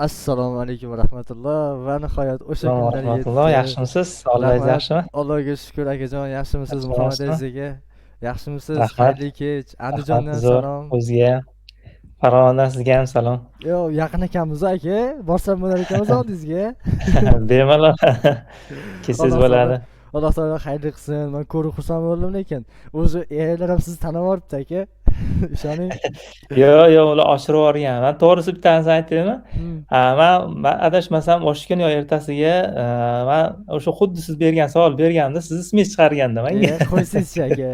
Assalomu alaykum va rahmatulloh va nihoyat o'sha Assalomu kunlar rahmatulloh. yetdi. Yaxshimisiz? Sog'lig'ingiz Rahmat. yaxshimi? Allohga shukr akajon, yaxshimisiz? Yaxshi Muhammad emasmi? Aziz aka, yaxshimisiz? Rahmat. Xayrli kech. Rahmat Andijondan zo'r. salom. O'zga ham. Farg'onadan sizga ham salom. Yo, yaqin ekanmiz aka. Borsam bo'lar ekanmiz oldingizga. Bemalol. Kelsangiz Alloh taolo bo'ladi. Alloh taolo xayrli qilsin. Men ko'rib xursand bo'ldim lekin o'zi erlar ham sizni tanib olibdi aka. Ishoning. Yo'q, ular oshirib yuborgan. Man to'g'risi bittasini aytaymi? Hmm. Man adashmasam o'sha kuni yo ertasiga man o'sha xuddi siz bergan savol berganda sizni ismingiz chiqarganda manga. Qo'ysizchi aka.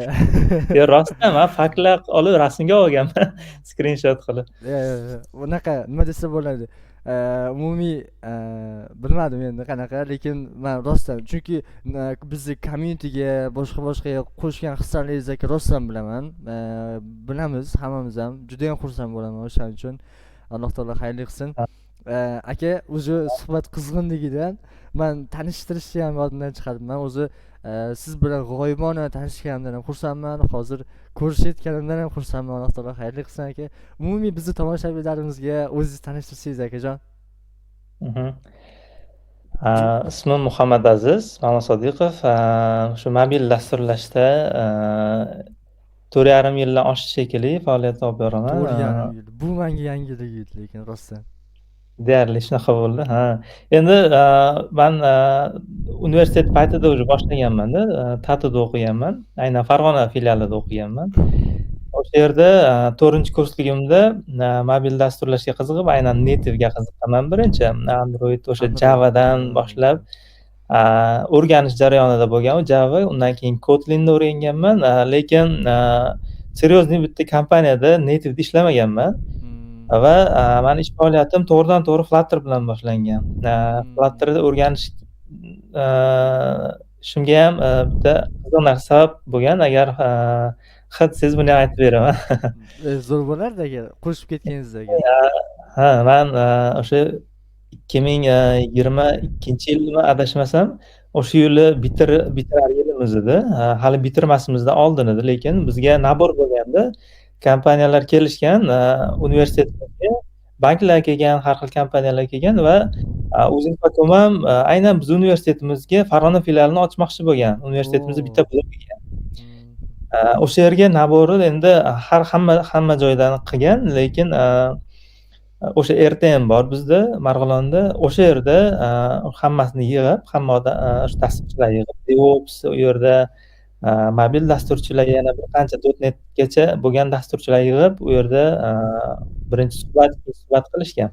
Yo, rostdan man faktlar olib rasmga olganman. Skrinshot qilib. Bunaqa nima desa bo'ladi. Umumiy bilmadim endi qanaqa, lekin men rostdan chunki bizni communityga boshqa qo'shgan hissalaringiz aka rostdan bilaman. Bilamiz hammamiz ham. Juda ham xursand bo'laman o'shaning uchun. Alloh taolo xayrli qilsin. Aka o'zi suhbat qizg'inligidan men tanishtirishni ham yodimdan chiqaribman. O'zi siz bilan g'oyibona tanishganimdan ham xursandman. Hozir ko'rishayotganimdan ham xursandman. Alloh taolo xayrli qilsin aka. Umumiy bizni tomoshabinlarimizga o'zingizni tanishtirsangiz akajon. Mhm. Ismim Muhammad Aziz Mamad Sodiqov. Shu mobil dasturlashda 4,5 yildan oshdi shekilli faoliyat olib boraman. 4,5 yil. Bu menga yangilik edi lekin rostdan. Deyarli shunaqa bo'ldi. Endi man universitet paytida уже boshlaganman-da, TATUda o'qiganman. Aynan Farg'ona filialida o'qiganman. O'sha yerda 4-kursligimda mobil dasturlashga qiziqib, aynan Native'ga qiziqqanman birinchi. Android o'sha Javadan boshlab o'rganish jarayonida bo'lgan u Java, undan keyin Kotlinni o'rganganman, lekin серьезный bitta kompaniyada Native'da ishlamaganman. Va mani ish faoliyatim to'g'ridan-to'g'ri Flutter bilan boshlangan. Flutterni o'rganish shunga ham bitta qiziq narsa sabab bo'lgan. Agar xatsiz buni ham aytib beraman. Zo'r bo'lardi agar qo'shib ketganingizda aka. Man o'sha 2022-yilmi adashmasam, o'sha yili bitirar yilimiz edi. Hali bitirmasimizdan oldin edi, lekin bizga nabor bo'lganda kompaniyalar kelishgan, universitetga banklar kelgan, har xil kompaniyalar kelgan va Uzinfocom ham aynan biz universitetimizga Farg'ona filialini ochmoqchi bo'lgan. Universitetimizni bitta blogiga. O'sha yerga naborni endi hamma joydan qilgan, lekin o'sha RTM bor bizda Marg'ilonda. O'sha yerda hammasini yig'ib, hamma dasturchilar yig'ib, DevOps u yerda mobil dasturchilar yana bir qancha .NETgacha bo'lgan dasturchilar yig'ib, u yerda birinchi suhbat qilishgan.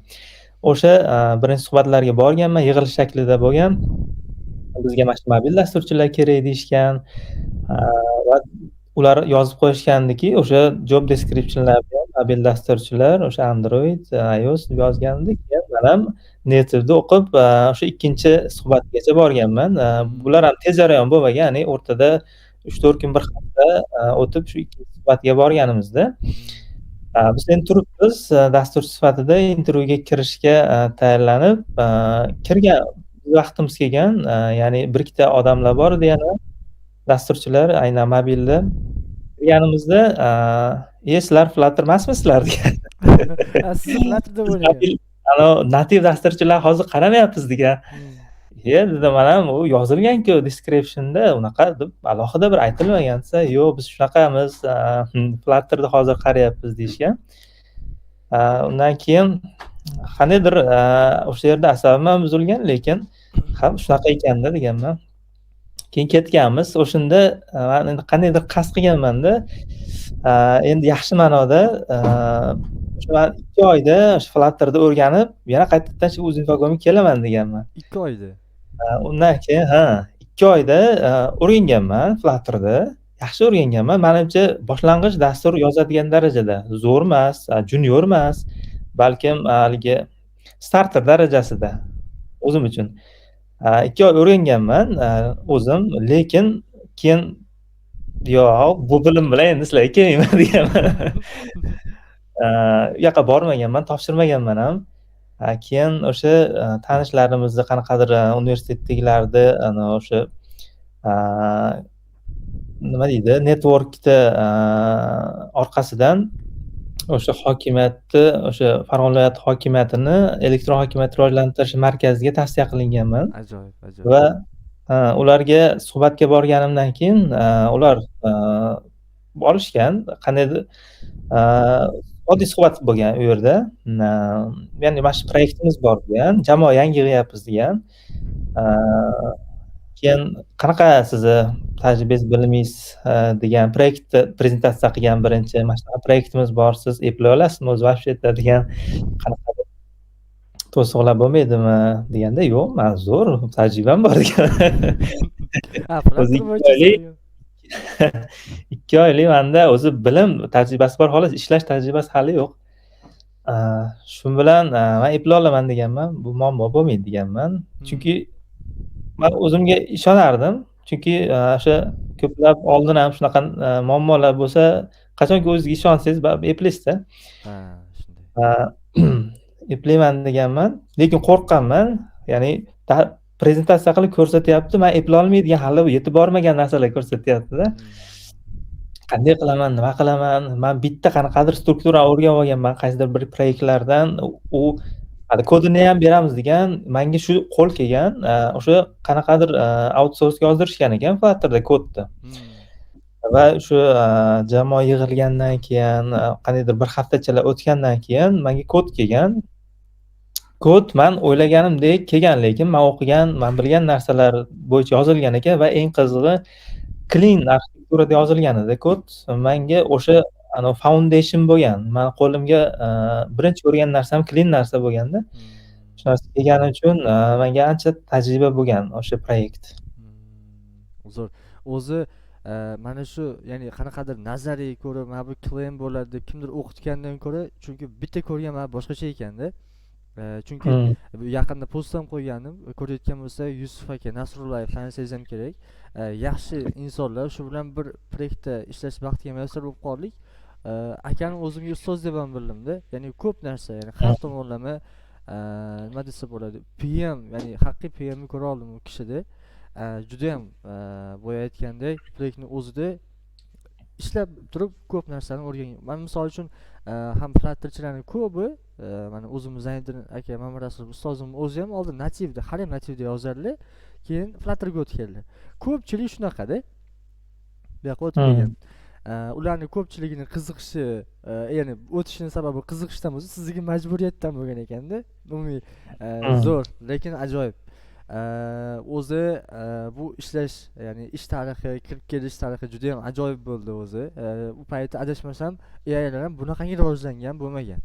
O'sha birinchi suhbatlarga borganman, yig'ilish shaklida bo'lgan. Bizga mana shu mobil dasturchilar kerak deyishgan va ular yozib qo'yishgandiki, o'sha job descriptionlarga mobil dasturchilar, o'sha Android, iOS yozgandi. Keyin men ham Native'da o'qib, o'sha ikkinchi suhbatgacha borganman. Bular ham tez jarayon bo'lmagan, ya'ni o'rtada 3-4 kun, bir hafta o'tib shu ikkinchi suhbatga borganimizda biz endi turibmiz dasturchi sifatida intervyuga kirishga tayyorlanib kirgan vaqtimiz kelgan, ya'ni bir ikkita odamlar bor edi yana dasturchilar aynan mobilda. Kirganimizda sizlar Flutter emasmisizlar degan. Siz Flutterda bo'lgan. Native dasturchilar hozir qaramayapmiz degan. Dedim, mana u yozilgan-ku descriptionda, unaqa deb alohida bir aytilmagan desa, yo'q biz shunaqamiz, Flutterda hozir qarayapmiz deyishgan. Undan keyin qandaydir o'sha yerda asabim ham buzilgan, lekin ham shunaqa ekanda deganman. Keyin ketganmiz. O'shanda men endi qandaydir qasd qilganman-da. Endi yaxshi ma'noda shu 2 oyda shu Flutterda o'rganib, yana qaytadan shu Uzinfocomga kelaman deganman. 2 oyda. Undan keyin 2 oyda o'rganganman Flutterda. Yaxshi o'rganganman. Menimcha boshlang'ich dastur yozadigan darajada zo'r emas, junior emas, balkim haligi starter darajasida o'zim uchun. 2 oy o'rganganman o'zim, lekin keyin yo'q, bu bilim bilan endi sizlarga kelmayman deganman. U yoqqa bormaganman, topshirmaganman ham. Keyin o'sha tanishlarimizni qanaqadir universitetdagilarni o'sha nima deydi, networkda orqasidan o'sha hokimiyatni, o'sha Farg'ona viloyati hokimiyatini elektron hokimiyat rivojlantirish markaziga tavsiya qilinganman Ajoyib, va ajoyib. ularga suhbatga borganimdan keyin ular olishgan. Qandaydir oddiy suhbat bo'lgan u yerda. Ya'ni mana shu proyektimiz bor degan, jamoa yangi yig'yapmiz degan. Keyin qanaqa sizni tajribangiz, bilimingiz degan proyektni prezentatsiya qilgan birinchi. Mana shunaqa proyektimiz bor, siz eplay olasizmi o'zi вообще-то degan. Qanaqa to'siqlar bo'lmaydimi deganda, yo'q, man zo'r tajribam bor degan. O'zi Flutter bo'yicha 2 oylik manda o'zi bilim tajribasi bor, xolos ishlash tajribasi hali yo'q. Shu bilan man eplay olaman deganman. Bu muammo bo'lmaydi deganman. Chunki man o'zimga ishonardim. Chunki o'sha ko'plab oldin ham shunaqa muammolar bo'lsa, qachonki o'zingizga ishonsangiz baribir eplaysiz-da. shunday. Eplayman deganman, lekin qo'rqqanman. Ya'ni prezentatsiya qilib ko'rsatyapti, man eplay olmaydigan, hali yetib bormagan narsalar ko'rsatyapti-da. Qanday qilaman, nima qilaman? Man bitta qanaqadir strukturani o'rganib olganman qaysidir bir proyektlardan. U hali kodini ham beramiz degan, menga shu qo'l kelgan. O'sha qanaqadir outsourcega yozdirishgan ekan Flutterda kodni. Va shu jamoa yig'ilgandan keyin, qandaydir bir haftachalab o'tgandan keyin menga kod kelgan. Kod men o'ylaganimdek kelgan, lekin men o'qigan, men bilgan narsalar bo'yicha yozilgan ekan va eng qizig'i clean arxitekturada yozilgan edi kod. Menga o'sha foundation bo'lgan. Men qo'limga birinchi ko'rgan narsam clean narsa bo'lganda. Shu narsa kelgani uchun menga ancha tajriba bo'lgan o'sha proyekt. Zo'r. O'zi mana shu, ya'ni qanaqadir nazariy ko'rib, mana bu claim bo'ladi deb kimdir o'qitgandan ko'ra, chunki bitta ko'rgan mana boshqacha ekanda. Chunki yaqinda post ham qo'yganim, ko'rayotgan bo'lsa, Yusuf aka, Nasrullayev tansangiz ham kerak. Yaxshi insonlar, shu bilan bir proyektda ishlash baxtiga muyassar bo'lib qoldik. Akani o'zimga ustoz deb ham bildim-da. Ya'ni ko'p narsa, ya'ni har tomonlama nima desa bo'ladi, PM, ya'ni haqiqiy PMni ko'ra oldim u kishida. Juda ham boya aytgandek, proyektni o'zida ishlab turib ko'p narsani o'rgangan. Men misol uchun ham Flutterchilarning ko'pi, mana o'zimiz Zaynidin aka, Mamar Rasul ustozim o'zi ham oldin nativda, har ham nativda yozardilar, keyin Flutterga o'tganlar. Ko'pchilik shunaqada. Bu yoqqa o'tib kelgan. Ularning ko'pchiligini qiziqishi, ya'ni o'tishining sababi qiziqishdan bo'lsa, sizga majburiyatdan bo'lgan ekanda. Umumiy zo'r, lekin ajoyib. O'zi bu ishlash, ya'ni ish tarixi, kirib kelish tarixi juda ham ajoyib bo'ldi o'zi. U paytda adashmasam, AI'lar ham bunaqangi rivojlangan bo'lmagan.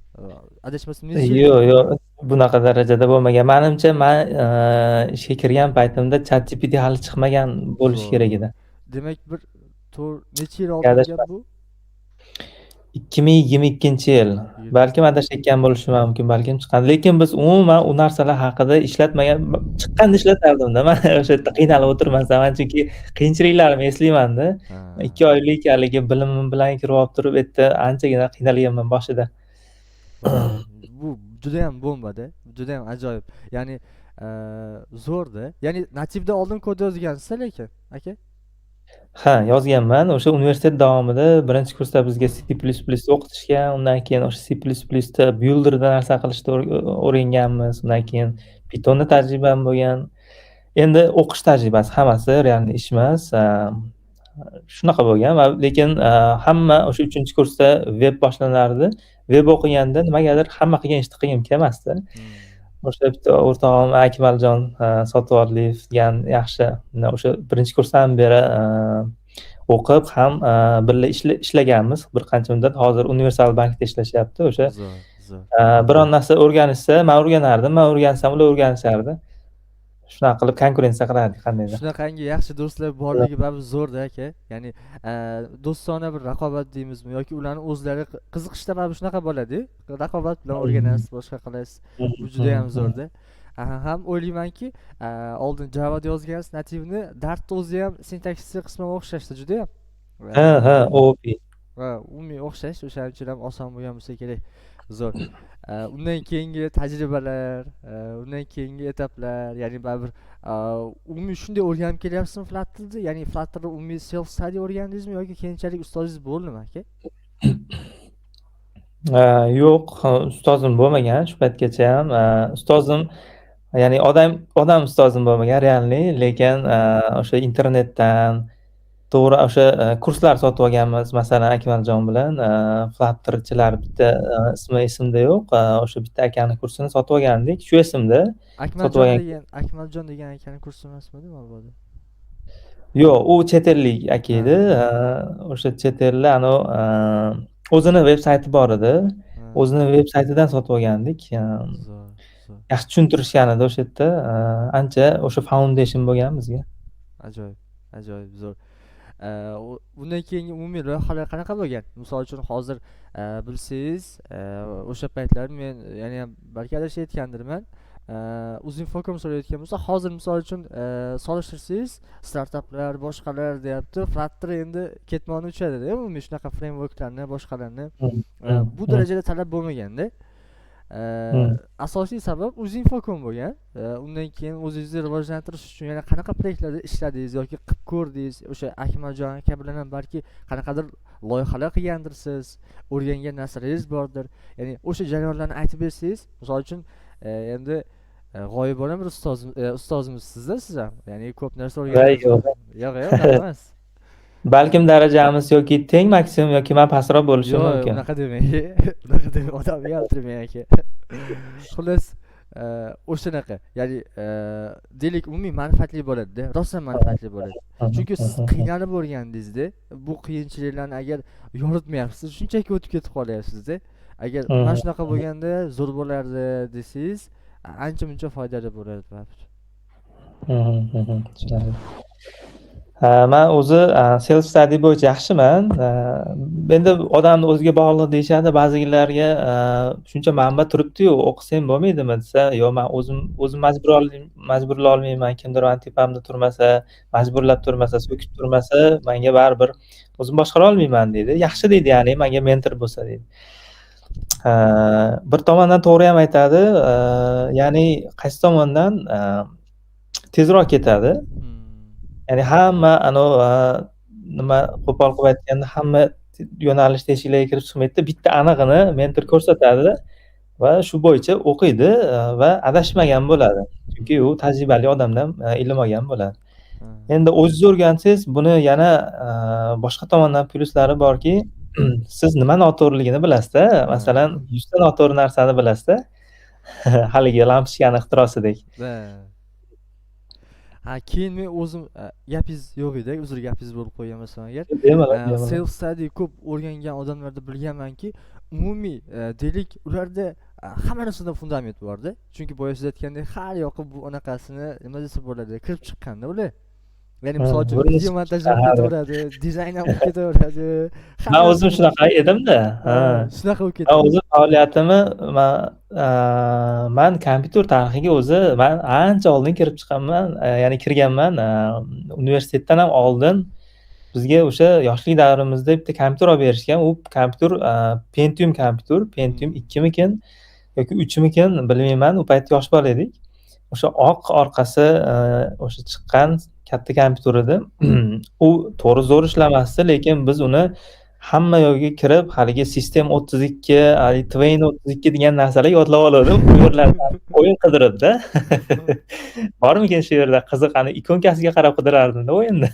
Adashmasam, yo'q, bunaqa darajada bo'lmagan. Menimcha men ishga kirgan paytimda ChatGPT hali chiqmagan bo'lishi kerak edi. Demak, bir necha yil oldin bu? 2022-yil. Balkim adashayotgan bo'lishim mumkin, balkim chiqqan. Lekin biz umuman u narsalar haqida ishlatmagan. Chiqqanda ishlatardim-da. Men o'sha yerda qiynalib o'tirmasam, chunki qiyinchiliklarimni eslayman-da. 2 oylik haligi bilimim bilan kirib olib turib, yerda anchagina qiynalganman boshida. Bu juda ham bomba-da, juda ham ajoyib. Ya'ni zo'rda. Ya'ni nativda oldin kod yozgansiz lekin, aka? Ha, yozganman. O'sha universitet davomida birinchi kursda bizga C++ o'qitishgan, undan keyin o'sha C++da builderda narsa qilishni o'rganganmiz. Undan keyin Pythonda tajribam bo'lgan. Endi o'qish tajribasi hammasi realniy ish emas. Shunaqa bo'lgan va lekin hamma o'sha 3-kursda web boshlanardi. Web o'qiganda nimagadir hamma qilgan ishni qilgim kelmasdi. O'sha bitta o'rtog'im Akmaljon Sotivorliyev degan yaxshi, o'sha birinchi kursdan beri o'qib ham birga ishlaganmiz bir qancha muddat. Hozir Universal bankda ishlashyapti. O'sha biron narsa o'rganishsa, men o'rganardim, men o'rgansam ular o'rganishardi. Shunaqa qilib konkurensiya qilardik qandaydir. Shunaqangi yaxshi do'stlar borligi baribir zo'rda aka. Ya'ni do'stona bir raqobat deymizmi yoki ularning o'zlari qiziqishda baribir shunaqa bo'ladi. Raqobat bilan o'rganasiz, boshqa qilasiz. Bu juda ham zo'rda. Ham o'ylaymanki, oldin Java'da yozgansiz nativni, Dartda o'zi ham sintaksisi qisman o'xshashdi juda ham. Ha, OOP. Umumiy o'xshash, o'shaning uchun ham oson bo'lgan bo'lsa kerak. Zo'r. Undan keyingi tajribalar, undan keyingi etaplar, ya'ni baribir umumiy shunday o'rganib kelyapsizmi Flutterni? Ya'ni Flutterni umumiy self study o'rgandingizmi yoki keyinchalik ustozingiz bo'ldimi aka? Yo'q, ustozim bo'lmagan shu paytgachayam. Ustozim, ya'ni odam ustozim bo'lmagan realniy, lekin o'sha internetdan to'g'ri o'sha kurslar sotib olganmiz, masalan, Akmaljon bilan. Flutterchilar bitta ismi esimda yo'q. O'sha bitta akani kursini sotib olgandik. Shu esimda. Sotib olgan. Akmaljon degan akani kursi emasmidi mabodo? Yo'q, u chet ellik aka edi. O'sha chet ellik o'zini veb-sayti bor edi. O'zini veb-saytidan sotib olgandik. Zo'r, zo'r. Yaxshi tushuntirishgan edi o'sha yerda. Ancha o'sha foundation bo'lgan bizga. Ajoyib, ajoyib, zo'r. Bundan keyingi umumiy loyihalar qanaqa bo'lgan? Misol uchun hozir bilsangiz, o'sha paytlar men yana ham balki adashayotgandirman. Uzinfocom so'rayotgan bo'lsa, hozir misol uchun solishtirsangiz, startaplar, boshqalar deyapti, Flutter endi ketmoni uchadi-da, umumiy shunaqa frameworklarni, boshqalarni bu darajada talab bo'lmaganda. Asosiy sabab Uzinfocom bo'lgan. Undan keyin o'zingizni rivojlantirish uchun yana qanaqa proyektlarda ishladingiz yoki qilib ko'rdingiz? O'sha Akmaljon aka bilan ham balki qanaqadir loyihalar qilgandirsiz, o'rgangan narsalaringiz bordir. Ya'ni o'sha jarayonlarni aytib bersangiz, misol uchun endi g'oyibona bir ustozimizsiz-da siz ham. Ya'ni ko'p narsa o'rgandingiz. Yo'q, emas. Balkim darajamiz yoki teng maksimum yoki man pastroq bo'lishim mumkin. Yo'q, unaqa demang. Unaqa demang, odamni gapirmang aka. Xullas, o'shanaqa. Ya'ni deylik umumiy manfaatli bo'ladi-da, rostdan manfaatli bo'ladi. Chunki siz qiynalib o'rgandingiz-da, bu qiyinchiliklarni agar yoritmayapsiz, shunchaki o'tib ketib qolyapsiz-da. Agar mana shunaqa bo'lganda zo'r bo'lardi desangiz, ancha-muncha foydali bo'ladi, baribir. Tushunarli. Man o'zi self study bo'yicha yaxshiman. Endi odamni o'ziga bog'liq deyishadi, ba'zilarga shuncha manba turibdi-yu, o'qisang bo'lmaydimi desa, yo'q, men o'zim majburlay olmayman. Kimdir meni tepamda turmasa, majburlab turmasa, so'kib turmasa, menga baribir o'zim boshqara olmayman deydi. Yaxshi deydi, ya'ni menga mentor bo'lsa deydi. Bir tomondan to'g'ri ham aytadi. Ya'ni qaysi tomondan tezroq ketadi. Ya'ni hamma nima qo'pol qilib aytganda, hamma yo'nalish teshiklarga kirib chiqmaydi. Bitta anig'ini mentor ko'rsatadi va shu bo'yicha o'qiydi va adashmagan bo'ladi. Chunki u tajribali odamdan ilm olgan bo'ladi. Endi o'zingiz o'rgansangiz, buni yana boshqa tomondan plyuslari borki, siz nima noto'g'riligini bilasizda. Masalan, 100 ta noto'g'ri narsani bilasizda. Haligi lampochkani ixtirosidek. Keyin men o'zim gapingiz yo'q edi, uzr gapingiz bo'lib qo'ygan bo'lsam agar. Self study ko'p o'rgangan odamlarda bilganmanki, umumiy deylik ularda hamma narsada fundament bor-da. Chunki boya siz aytgandek har yoqqa bu anaqasini nima desa bo'ladi, kirib chiqqanda ular. Ya'ni misol uchun video montajlab ketaveradi, dizayn ham ketaveradi. Men o'zim shunaqa edimda. Shunaqa bo'lib ketadi. O'zim faoliyatimni men kompyuter tarixiga o'zi men ancha oldin kirib chiqqanman, ya'ni kirganman. Universitetdan ham oldin bizga o'sha yoshlik davrimizda bitta kompyuter olib berishgan. U kompyuter Pentium 2 mikin yoki 3 mikin bilmayman, u payt yosh bola edik. O'sha oq orqasi o'sha chiqqan katta kompyuter edi. U to'g'ri zo'r ishlamasdi, lekin biz uni hamma yo'lga kirib, haligi System 32, Twain 32 degan narsalar yodlab oldim. Bu yerlardan o'yin qidiribdi. Bormikin shu yerda qiziq, ikonkasiga qarab qidirardim-da o'yinni.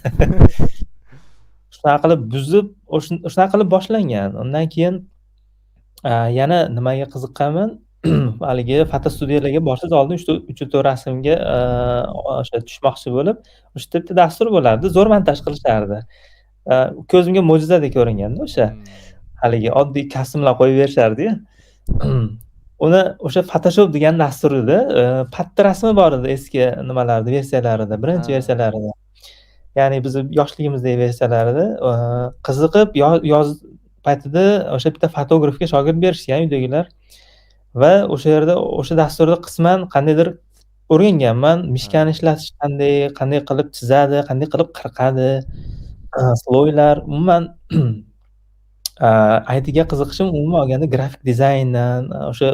Shunaqa qilib buzib, shunaqa qilib boshlangan. Undan keyin yana nimaga qiziqqanman? Haligi fotostudiyalarga borsiz oldin 3-4 rasmga o'sha tushmoqchi bo'lib, o'sha bitta dastur bo'lardi, zo'r montaj qilishardi. Ko'zimga mo'jizadek ko'ringanda o'sha. Haligi oddiy kasmlar qo'yib berishardi-yu. Uni o'sha Photoshop degan dastur edi. Patta rasmi bor edi eski nimalarda, versiyalarida, birinchi versiyalarida. Ya'ni biz yoshligimizdagi versiyalarida qiziqib yoz paytida o'sha bitta fotografga shogird berishgan uydagilar. Va o'sha yerda o'sha dasturda qisman qandaydir o'rganganman. Mishkani ishlatish qanday qilib chizadi, qanday qilib qirqadi, slowlar. Umuman ITga qiziqishim umuman olganda grafik dizayndan, o'sha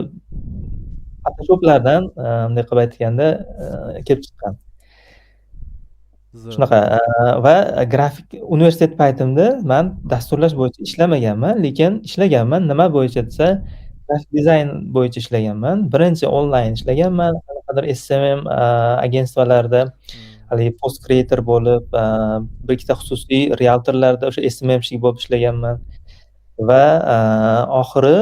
Photoshoplardan, bunday qilib aytganda, kelib chiqqan. Zo'r. Shunaqa, va grafik universitet paytimda man dasturlash bo'yicha ishlamaganman, lekin ishlaganman. Nima bo'yicha desa, grafik dizayn bo'yicha ishlaganman. Birinchi onlayn ishlaganman, qanaqadir SMM agentstvalarda Hmm. haligi post creator bo'lib, bir ikkita xususiy realtorlarda o'sha SMMщик bo'lib ishlaganman va oxiri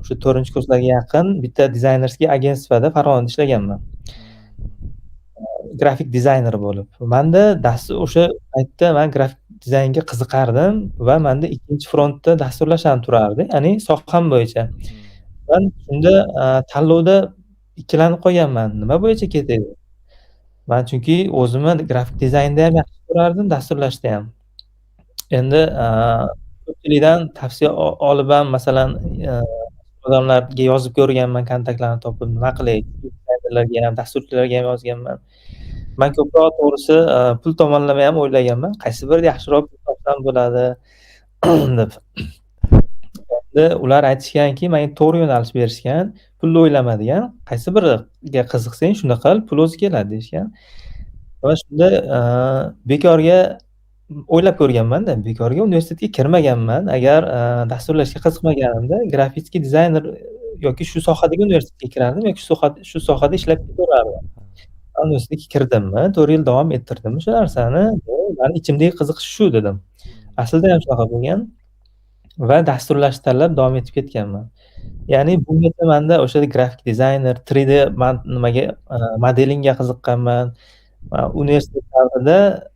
o'sha 4-kurslarga yaqin bitta dizaynerskiy agentstvada Farg'onada ishlaganman. Hmm. Grafik dizayner bo'lib. Manda o'sha paytda man grafik dizaynga qiziqardim va manda ikkinchi frontda dasturlash ham turardi, ya'ni soham bo'yicha. Hmm. Man shunda tanlovda ikkilanib qolganman. Nima bo'yicha ketay deb. Man chunki o'zimni grafik dizaynda ham yaxshi ko'rardim, dasturlashda ham. Endi ko'pchilikdan tavsiya olib ham masalan odamlarga yozib ko'rganman, kontaktlarni topib, nima qilay, dizaynerlarga ham, dasturchilarga ham yozganman. Man ko'proq to'g'risi pul tomonlama ham o'ylaganman. Qaysi biri yaxshiroq pul topsam bo'ladi deb. Endi ular aytishganki, menga to'g'ri yo'nalish berishgan. Pulni o'ylama degan. Qaysi biriga qiziqsang shunda qil, pul o'zi keladi deyishgan. Va shunda bekorga o'ylab ko'rganman-da, bekorga universitetga kirmaganman. Agar dasturlashga qiziqmaganimda grafik dizayner yoki shu sohadagi universitetga kirardim yoki shu sohada ishlab ketaverardim. Universitetga kirdimmi, 4 yil davom ettirdimmi shu narsani, mani ichimdagi qiziqish shu dedim. Aslida ham shunaqa bo'lgan va dasturlashni tanlab davom etib ketganman. Ya'ni bungacha manda o'sha grafik dizayner, 3D nimaga modelingga qiziqqanman.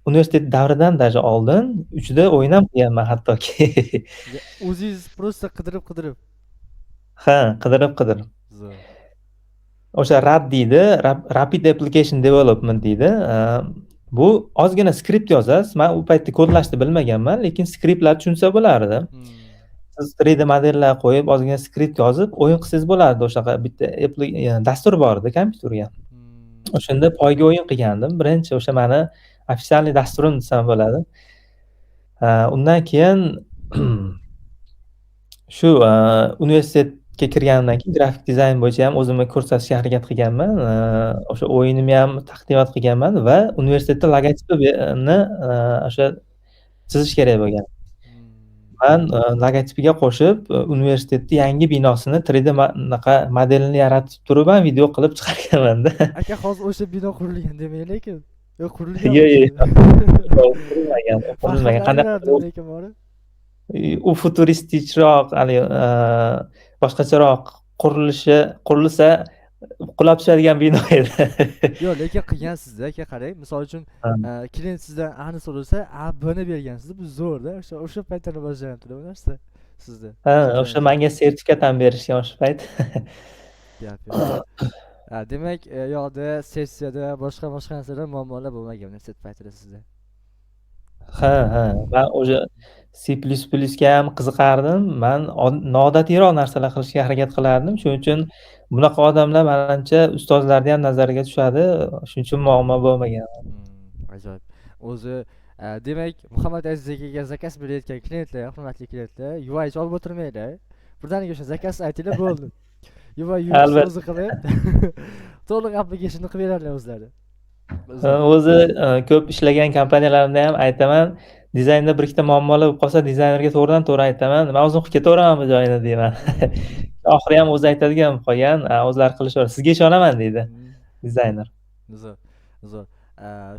Universitet davridan даже oldin 3D o'yin ham qilganman hattoki. O'zingiz просто qidirib. Ha, qidirib. Zo'r. O'sha RAD deydi, Rapid Application Development deydi. Bu ozgina skript yozasiz. Men u paytda kodlashni bilmaganman, lekin skriptlar tushunsa bo'lardi. Siz 3D modellar qo'yib, ozgina skript yozib, o'yin qilsangiz bo'lardi. O'shaqa bitta dastur bor edi kompyuterga. O'shanda poyga o'yin qilgandim. Birinchi o'sha meni ofitsialniy dasturim desam bo'ladi. Undan keyin shu universitetga kirganimdan keyin grafik dizayn bo'yicha ham o'zimni ko'rsatishga harakat qilganman. O'sha o'yinimni ham taqdimot qilganman va universitetda logotipini o'sha chizish kerak bo'lgan. Man logotipiga qo'shib universitetni yangi binosini 3D modelini yaratib turib ham video qilib chiqarganman-da. Aka, hozir o'sha bino qurilgan demang lekin. Yo'q, qurilgan. Qurilmagan. Qanday u futuristikroq, hali boshqacharoq qurilsa qulab tushadigan bino edi. Yo'q, lekin qilgansiz-da, aka, qarang. Misol uchun, klient sizdan ani so'rasa, buni bergansiz. Bu zo'r-da. O'sha paytdan rivojlanib turadi bu narsa sizda. Ha, o'sha menga sertifikat ham berishgan o'sha payt. Demak, yoqda sessiyada boshqa narsalar muammolar bo'lmagan universitet paytida sizda. Ha. Men o'sha C++ ga ham qiziqardim. Men noodatiyroq narsalar qilishga harakat qilardim. Shuning uchun bunaqa odamlar menimcha ustozlarni ham nazariga tushadi. Shuning uchun muammo bo'lmagan. Ajoyib. O'zi demak, Muhammad Aziz akaga zakaz berayotgan klientlar, hurmatli klientlar, UI olib o'tirmaylar. Birdaniga o'sha zakaz aytinglar bo'ldi. UI o'zi qilib, to'liq applikasionni qilib beradilar o'zlari. O'zi ko'p ishlagan kompaniyalarimda ham aytaman, dizaynda bir ikkita muammolar bo'lib qolsa, dizaynerga to'g'ridan-to'g'ri aytaman. Men o'zim qilib ketaveraman bu joyini deyman. Oxiri ham o'zi aytadigan qolgan, o'zlari qilishaveradi. Sizga ishonaman deydi dizayner. Zo'r.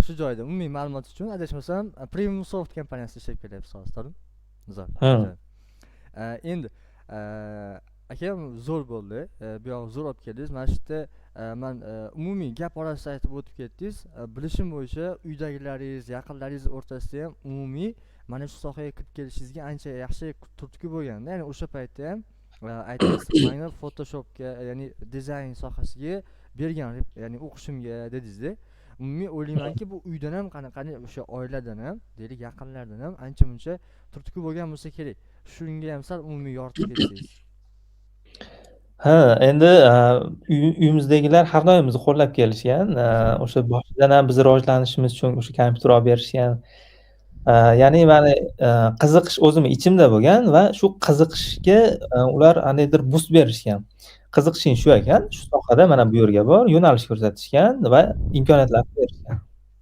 Shu joyda umumiy ma'lumot uchun adashmasam, Premium Soft kompaniyasida ishlab kelyapsiz hozir, to'g'rimi? Zo'r. Endi aka, zo'r bo'ldi. Bu yoq zo'r olib keldingiz. Mana shu yerda men umumiy gap orasida aytib o'tib ketdingiz. Bilishim bo'yicha uydagilaringiz, yaqinlaringiz o'rtasida ham umumiy mana shu sohaga kirib kelishingizga ancha yaxshi turtki bo'lganda, ya'ni o'sha paytda ham aytdingiz, meni Photoshopga, ya'ni dizayn sohasiga bergan, ya'ni o'qishimga dedingiz-da. Umumiy o'ylaymanki, bu uydan ham qanaqangi o'sha oiladan ham, deylik yaqinlardan ham ancha-muncha turtki bo'lgan bo'lsa kerak. Shunga ham sal umumiy yoritib ketsangiz. Ha, endi uyimizdagilar har doim bizni qo'llab kelishgan. O'sha boshidan ham bizni rivojlanishimiz uchun o'sha kompyuter olib berishgan. Ya'ni meni qiziqish o'zimni ichimda bo'lgan va shu qiziqishga ular qandaydir boost berishgan. Qiziqishing shu ekan, shu sohada mana bu yerga bor, yo'nalish ko'rsatishgan va imkoniyatlar berishgan.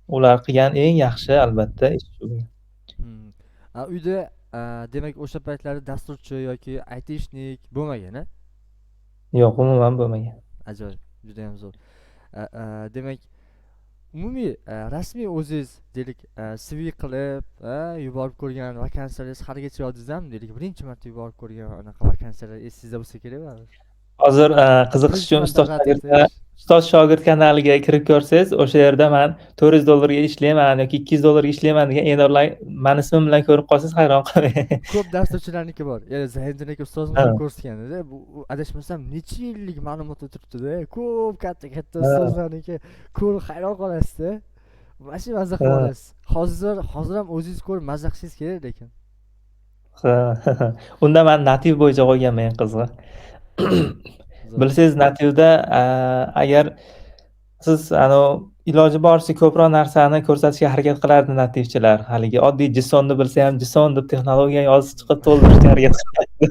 ular qilgan eng yaxshi albatta ish shu. Hmm. Uyda demak o'sha paytlari dasturchi yoki aytishnik bo'lmagan, a? Yo'q, umuman bo'lmagan. Ajoyib, judayam zo'r. Demak, umumiy rasmiy o'zingiz deylik CV qilib yuborib ko'rgan vakansiyalar haligacha yodingizami? Deylik birinchi marta yuborib ko'rgan anaqa vakansiyalar esingizda bo'lsa kerak baribir. Hozir qiziqish Birinchi uchun marta rad etish. ustoz shogird kanaliga kirib ko'rsangiz, o'sha yerda man $400 ishlayman yoki $200 ishlayman degan e'lonlar mani ismim bilan ko'rib qolsangiz hayron qolmang. Ko'p dasturchilarniki bor. Ya'ni Zahiddin aka ustozimiz ham ko'rsatganida, bu adashmasam necha yillik ma'lumot o'tiribdi-da. Ko'p katta ustozlarniki ko'rib hayron qolasiz-da. Mana shu mazza qilib olasiz. Hozir ham o'zingiz ko'rib mazza qilishingiz kerak lekin. Unda man nativ bo'yicha qo'yganman eng qizig'i. Bilsangiz nativda agar siz iloji boricha ko'proq narsani ko'rsatishga harakat qilardi nativchilar. Haligi oddiy JSONni bilsa ham JSON deb texnologiya yozib chiqib to'ldirishga harakat qilardi.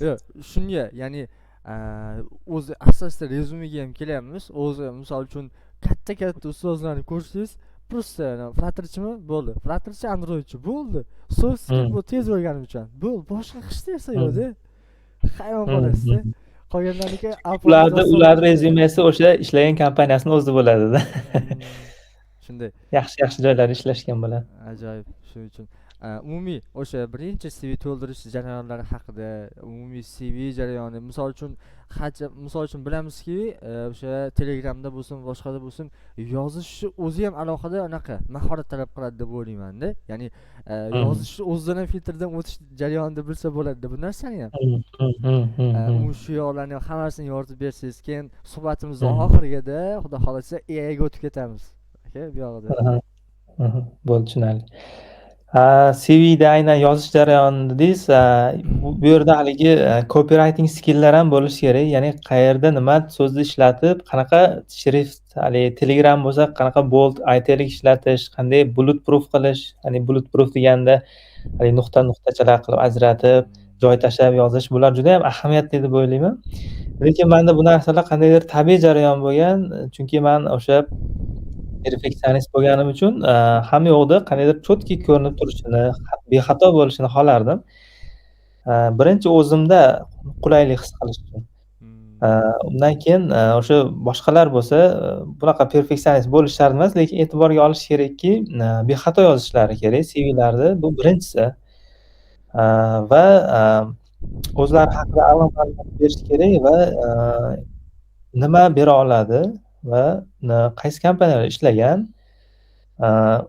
Yo'q, shunga, ya'ni o'zi asosida rezyumega ham kelyapmiz. O'zi misol uchun katta ustozlarni ko'rsangiz, просто Flutterchimi? Bo'ldi. Flutterchi Androidchi bo'ldi. So'z bu tez o'rganuvchan. Bo'ldi. Boshqa hech narsa yo'q-da. Hayron qolasiz-da. Qolganlarniki ular rezyumesi o'sha ishlagan kompaniyasini o'zida bo'ladi-da. Shunday. Yaxshi joylarda ishlashgan bo'ladi. Ajoyib. Shuning uchun umumiy o'sha birinchi CV to'ldirish jarayonlari haqida, umumiy CV jarayoni, misol uchun bilamizki, o'sha Telegramda bo'lsin, boshqada bo'lsin, yozishni o'zi ham alohida anaqa mahorat talab qiladi deb o'ylayman-da. Ya'ni yozishni o'zidan ham filtrdan o'tish jarayonida bilsa bo'ladi-da bu narsani ham. Shu yo'llarni hammasini yoritib bersangiz, keyin suhbatimizni oxirida, xudo xolasa, AIga o'tib ketamiz. Aka, bu yoqda. Bo'ldi, tushunarli. CVda aynan yozish jarayoni dedingiz, bu yerda haligi copywriting skilllar ham bo'lishi kerak. Ya'ni qayerda nima so'zni ishlatib, qanaqa shrift, haligi Telegram bo'lsa, qanaqa bold, italic ishlatish, qanday bulletproof qilish, ya'ni bulletproof deganda haligi nuqtachalar qilib ajratib, joy tashlab yozish, bular juda ham ahamiyatli deb o'ylayman. Lekin menda bu narsalar qandaydir tabiiy jarayon bo'lgan, chunki men o'sha perfeksionist bo'lganim uchun hamma yoqda qandaydir cho'tki ko'rinib turishini, bexato bo'lishini xohlardim. Birinchi o'zimda qulaylik his qilish uchun. Undan keyin o'sha boshqalar bo'lsa, bunaqa perfeksionist bo'lish shart emas, lekin e'tiborga olish kerakki, bexato yozishlari kerak CV'larni. Bu birinchisi. Va o'zlari haqida a'lo ma'lumot berish kerak va nima bera oladi va qaysi kompaniyalarda ishlagan,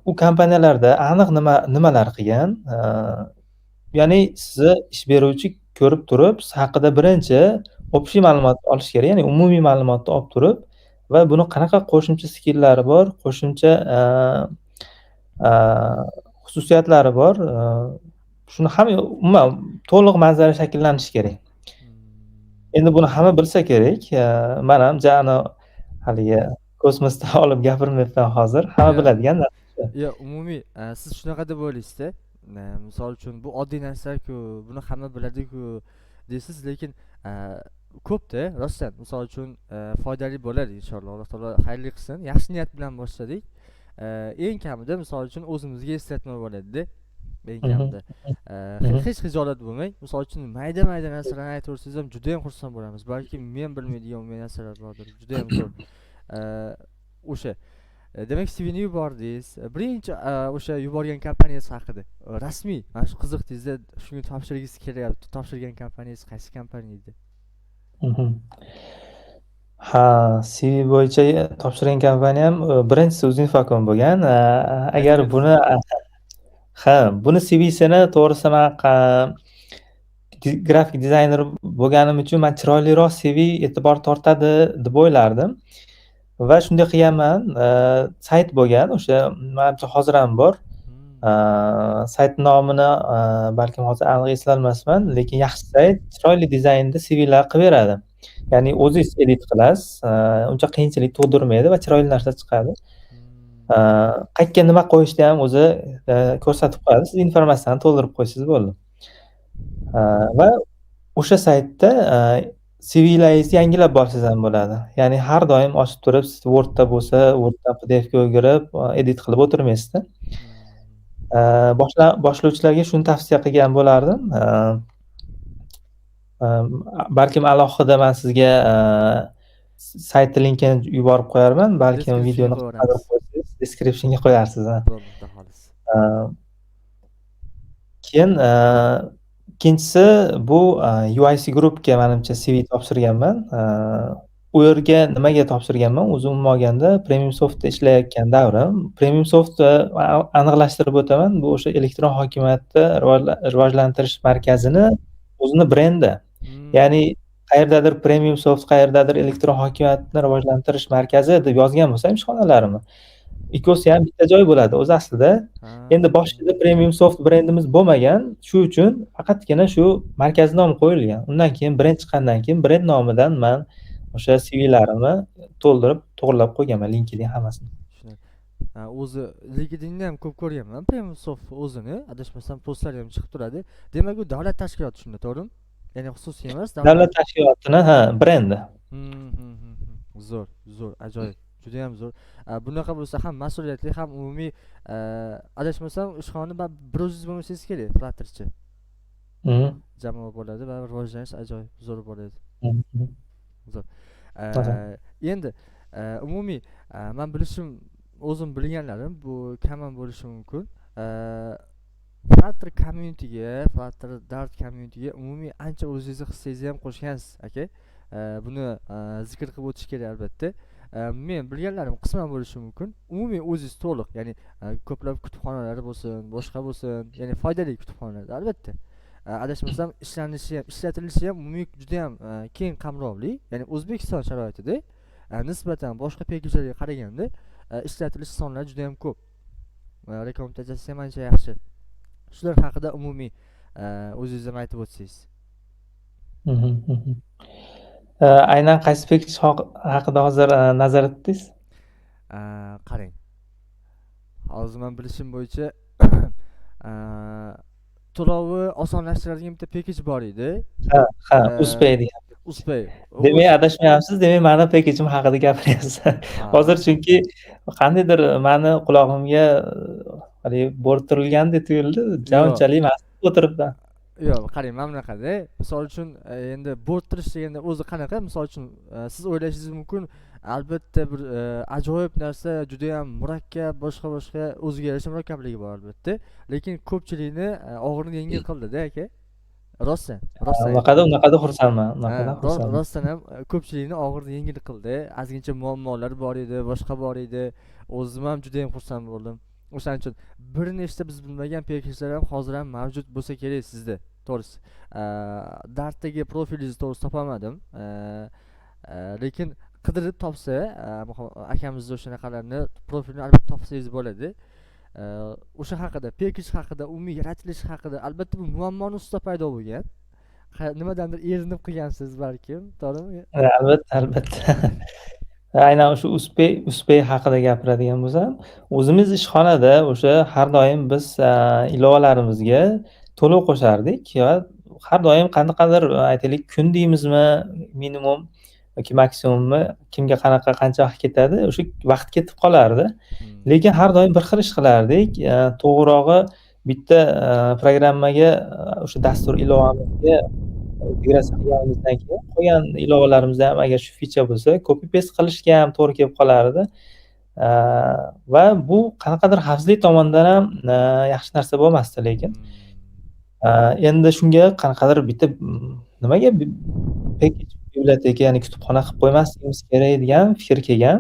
u kompaniyalarda aniq nimalar qilgan, ya'ni sizni ish beruvchi ko'rib turib, siz haqida birinchi общий ma'lumot olish kerak, ya'ni umumiy ma'lumotni olib turib va buni qanaqa qo'shimcha skillari bor, qo'shimcha xususiyatlari bor, shuni ham umuman to'liq manzara shakllanishi kerak. Endi buni hamma bilsa kerak. Men ham haligi kosmosda olib gapirmayapman hozir. Hamma biladigan narsa. Yo'q, umumiy siz shunaqa deb o'ylaysiz-da. Misol uchun bu oddiy narsa-ku, buni hamma biladi-ku deysiz, lekin ko'pda rostdan, misol uchun foydali bo'ladi inshaalloh. Alloh taolo xayrli qilsin. Yaxshi niyat bilan boshladik. Eng kamida misol uchun o'zimizga eslatma bo'ladi-da. Eng kamida. Hech xijolat bo'lmang. Misol uchun mayda narsalarni aytaversangiz ham juda ham xursand bo'lamiz. Balki men bilmaydigan narsalar bordir. Juda ham zo'r. O'sha demak CVni yubordingiz. Birinchi o'sha yuborgan kompaniyasi haqida rasmiy mana shu qiziqdingizda shunga topshirgingiz kelyapti. Topshirgan kompaniyangiz qaysi kompaniya edi? CV bo'yicha topshirgan kompaniyam birinchisi Uzinfocom bo'lgan. Agar buni CVsini to'g'risi men grafik dizayner bo'lganim uchun men chiroyliroq CV e'tibor tortadi deb o'ylardim. Va shunday qilganman. Sayt bo'lgan, o'sha menimcha hozir ham bor. Sayt nomini balkim hozir aniq eslolmasman, lekin yaxshi sayt, chiroyli dizaynda CVlar qilib beradi. Ya'ni o'zingiz edit qilasiz, uncha qiyinchilik tug'dirmaydi va chiroyli narsa chiqadi. Qayerga nima qo'yishni ham o'zi ko'rsatib qo'yadi. Siz informatsiyani to'ldirib qo'ysangiz bo'ldi. Va o'sha saytda CVlaringizni yangilab borsangiz ham bo'ladi. Ya'ni har doim ochib turib, siz Wordda bo'lsa, Worddan PDFga o'girib, edit qilib o'tirmaysizda. Boshlovchilarga shuni tavsiya qilgan bo'lardim. Balkim alohida men sizga sayt linkini yuborib qo'yarman. Balkim videoni qisqartirib qo'ysangiz, descriptionga qo'yarsiz. Keyin ikkinchisi bu UIC Groupga menimcha CV topshirganman. U yerga nimaga topshirganman? O'zim umuman olganda Premium Softda ishlayotgan davrim. Premium Soft aniqlashtirib o'taman. Bu o'sha elektron hokimiyatni rivojlantirish markazini o'zini brendi. Ya'ni qayerdadir Premium Soft, qayerdadir elektron hokimiyatni rivojlantirish markazi deb yozgan bo'lsa imshonalarimni, ikkovsi ham bitta joy bo'ladi o'zi aslida. Endi boshida Premium Soft brendimiz bo'lmagan, shu uchun faqatgina shu markaz nomi qo'yilgan. Undan keyin brend chiqqandan keyin brend nomidan men o'sha CVlarimni to'ldirib, to'g'irlab qo'yganman, LinkedIn hammasini. O'zi LinkedInda ham ko'p ko'rganman Premium Soft o'zini, adashmasam postlar ham chiqib turadi. Demak, u davlat tashkiloti shunda, to'g'rimi? Ya'ni xususiy emas, davlat tashkilotining brendi. Zo'r, ajoyib. Juda ham zo'r. Bunaqa bo'lsa ham mas'uliyatli, ham umumiy, adashmasam ishxonani 100 bo'lsangiz kerak, Flutterchi. Jamoa bo'ladi va rivojlanish ajoyib zo'r bo'ladi. Zo'r. Endi umumiy men bilishim, o'zim bilganlarim bu kam ham bo'lishi mumkin. Flutter communityga, Flutter Dart communityga umumiy ancha o'zingizni hissangizni ham qo'shgansiz, aka. Buni zikr qilib o'tish kerak albatta. Men bilganlarim qisman bo'lishi mumkin. Umumiy o'zingiz to'liq, ya'ni ko'plab kutubxonalari bo'lsin, boshqa bo'lsin, ya'ni foydali kutubxonalar albatta. Adashmasam ishlanishi ham, ishlatilishi ham umumiy juda ham keng qamrovli, ya'ni O'zbekiston sharoitida nisbatan boshqa pekejlarga qaraganda ishlatilish sonlari juda ham ko'p. Rekomendatsiyasi ham ancha yaxshi. Shular haqida umumiy o'zingiz ham aytib o'tsangiz. Aynan qaysi pekej haqida hozir nazoratdasiz? Qarang. Hozir men bilishim bo'yicha to'lovi osonlashtiradigan bitta pekej bor edi. Ha, Uspay degan. Uspay. Demak, adashmayapsiz. Demak, meni pekejim haqida gapiryapsiz. Hozir chunki qandaydir meni qulog'imga bo'rtirilgandek tuyuldi. Javonchalik mas o'tiribman. Yo'q, qarang, mana bunaqada. Misol uchun endi bo'rttirish deganda o'zi qanaqa? Misol uchun siz o'ylashingiz mumkin, albatta bir ajoyib narsa, juda ham murakkab, boshqa o'ziga yarasha murakkabligi bor albatta. Lekin ko'pchilikni og'irini yengil qildi-da, aka. Rostdan. Unaqada xursandman. Rostdan ham ko'pchilikni og'irini yengil qildi. Ozgincha muammolar bor edi, boshqa bor edi. O'zim ham juda ham xursand bo'ldim. O'shaning uchun bir nechta biz bilmagan pekejlar ham hozir ham mavjud bo'lsa kerak sizda. To'g'risi. Dartdagi profilingizni to'g'risi topolmadim. Lekin qidirib topsa, akamizning o'shanaqalarni profilini albatta topsangiz bo'ladi. O'sha haqida, pekej haqida, umumiy yaratilish haqida, albatta bu muammoni ustida paydo bo'lgan. Nimadandir erinib qilgansiz balkim, to'g'rimi? Albatta. Aynan o'sha Uspay haqida gapiradigan bo'lsam, o'zimiz ishxonada o'sha har doim biz ilovalarimizga to'lov qo'shardik va har doim qanaqadir aytaylik kun deymizmi, minimum yoki maksimummi, kimga qancha vaqt ketadi, o'sha vaqt ketib qolardi. Lekin har doim bir xil ish qilardik. To'g'rirog'i bitta programmaga o'sha dastur ilovamizga integratsiya qilganimizdan keyin qolgan ilovalarimizda ham agar shu feature bo'lsa, copy paste qilishga ham to'g'ri kelib qolardi. Va bu qanaqadir xavfsizlik tomondan ham yaxshi narsa bo'lmasdi lekin. Endi shunga qanaqadir bitta nimaga package biblioteka, ya'ni kutubxona qilib qo'ymasligimiz kerak degan fikr kelgan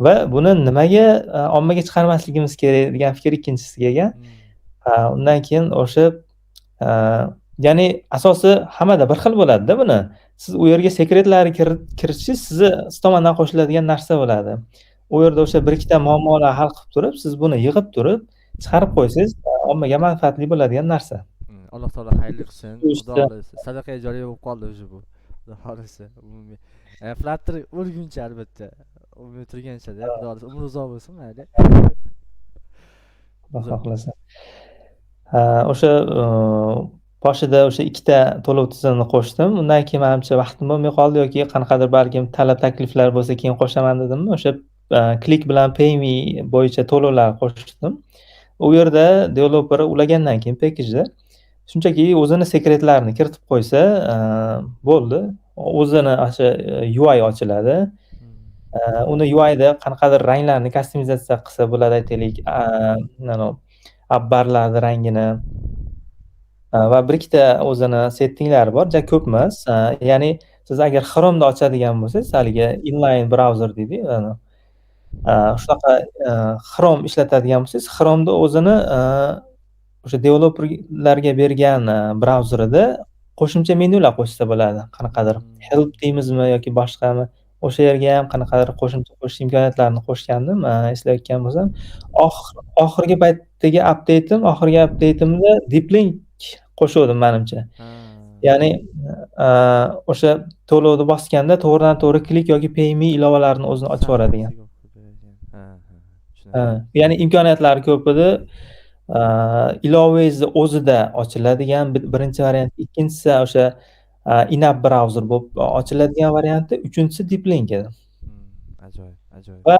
va buni nimaga ommaga chiqarmasligimiz kerak degan fikr ikkinchisi kelgan. Undan keyin o'sha ya'ni asosi hammada bir xil bo'ladi-da buni. Siz u yerga sekretlarni kiritishingiz siz tomonidan qo'shiladigan narsa bo'ladi. U yerda o'sha bir ikkita muammolar hal qilib turib, siz buni yig'ib turib chiqarib qo'ysangiz, ommaga manfaatli bo'ladigan narsa. Alloh taolo xayrli qilsin. Xudo xolisa. Sadaqa joriy bo'lib qoldi o'sha bu. Xudo xolisa. Umumiy. Flutter o'lguncha albatta. Umumiy turgancha-da, xudo xolisa. Umr uzoq bo'lsin, mayli. Xudo xohlasa. O'sha boshida o'sha ikkita to'lov tizimini qo'shdim. Undan keyin menimcha vaqtim bo'lmay qoldi yoki qanaqadir balkim talab takliflar bo'lsa keyin qo'shaman dedimmi, o'sha Click bilan PayMe bo'yicha to'lovlar qo'shdim. U yerda developer ulagandan keyin packageda shunchaki o'zini sekretlarini kiritib qo'ysa, bo'ldi. O'zini o'sha UI ochiladi. Uni UIda qanaqadir ranglarni kustomizatsiya qilsa bo'ladi, aytaylik, abbarlarni rangini va bir ikkita o'zini settinglari bor, juda ko'p emas. Ya'ni siz agar Chrome'da ochadigan bo'lsangiz, haligi inline browser deydi-yu, shunaqa Chrome ishlatadigan bo'lsangiz, Chrome'da o'zini o'sha developerlarga bergan brauzerida qo'shimcha menyular qo'shsa bo'ladi. Qanaqadir help deymizmi yoki boshqami, o'sha yerga ham qanaqadir qo'shimcha qo'shish imkoniyatlarini qo'shgandim, eslayotgan bo'lsam. Oxirgi paytdagi update'imda deep link qo'shuvdim menimcha. Ya'ni o'sha to'lovni bosganda to'g'ridan-to'g'ri Click yoki PayMe ilovalarini o'zini ochib yuboradigan. Ya'ni imkoniyatlari ko'p edi. Ilovangizni o'zida ochiladigan birinchi variant, ikkinchisi o'sha in-app browser bo'lib ochiladigan varianti, uchinchisi deep link edi. Ajoyib. Va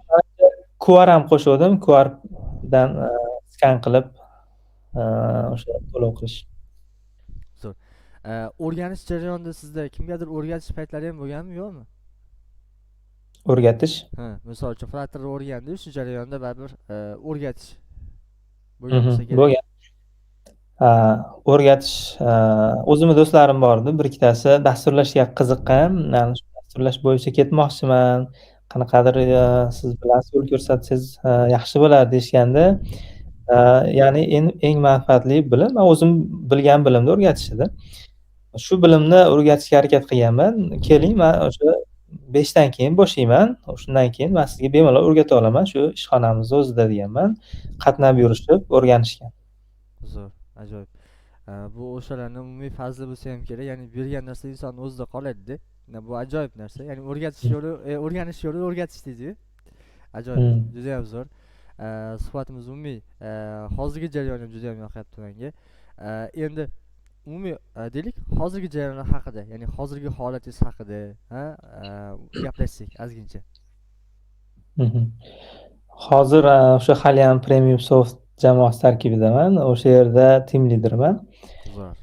QR ham qo'shuvdim. QR dan skan qilib o'sha to'lov qilish. Zo'r. O'rganish jarayonida sizda kimgadir o'rgatish paytlari ham bo'lganmi, yo'qmi? O'rgatish? Misol uchun Flutter o'rgandi, shu jarayonda baribir o'rgatish bo'lgan bo'lsa kerak. Bo'lgan. O'rgatish, o'zimni do'stlarim bor edi, bir ikkitasi dasturlashga qiziqqan, shu dasturlash bo'yicha ketmoqchiman, qanaqadir siz bilan yo'l ko'rsatsangiz yaxshi bo'lar deyishganda, ya'ni eng manfaatli bilim o'zim bilgan bilimni o'rgatish edi. Shu bilimni o'rgatishga harakat qilganman. Keling, men o'sha 5 dan keyin boshlayman. Shundan keyin men sizga bemalol o'rgata olaman shu ishxonamizni o'zida deganman. Qatnab yurishib o'rganishgan. Zo'r, ajoyib. Bu o'shalarning umumiy fazli bo'lsa ham kerak, ya'ni bergan narsa inson o'zida qoladi-da. Bu ajoyib narsa. Ya'ni o'rgatish yo'li, o'rganish yo'li o'rgatish deydi-ku. Ajoyib, juda ham zo'r. Suhbatimiz umumiy hozirgi jarayon ham juda ham yoqyapti menga. Endi umumiy deylik, hozirgi jarayon haqida, ya'ni hozirgi holatingiz haqida, gaplashsak ozgincha. Hozir o'sha hali ham Premium Soft jamoasi tarkibidaman. O'sha yerda team liderman. Zo'r.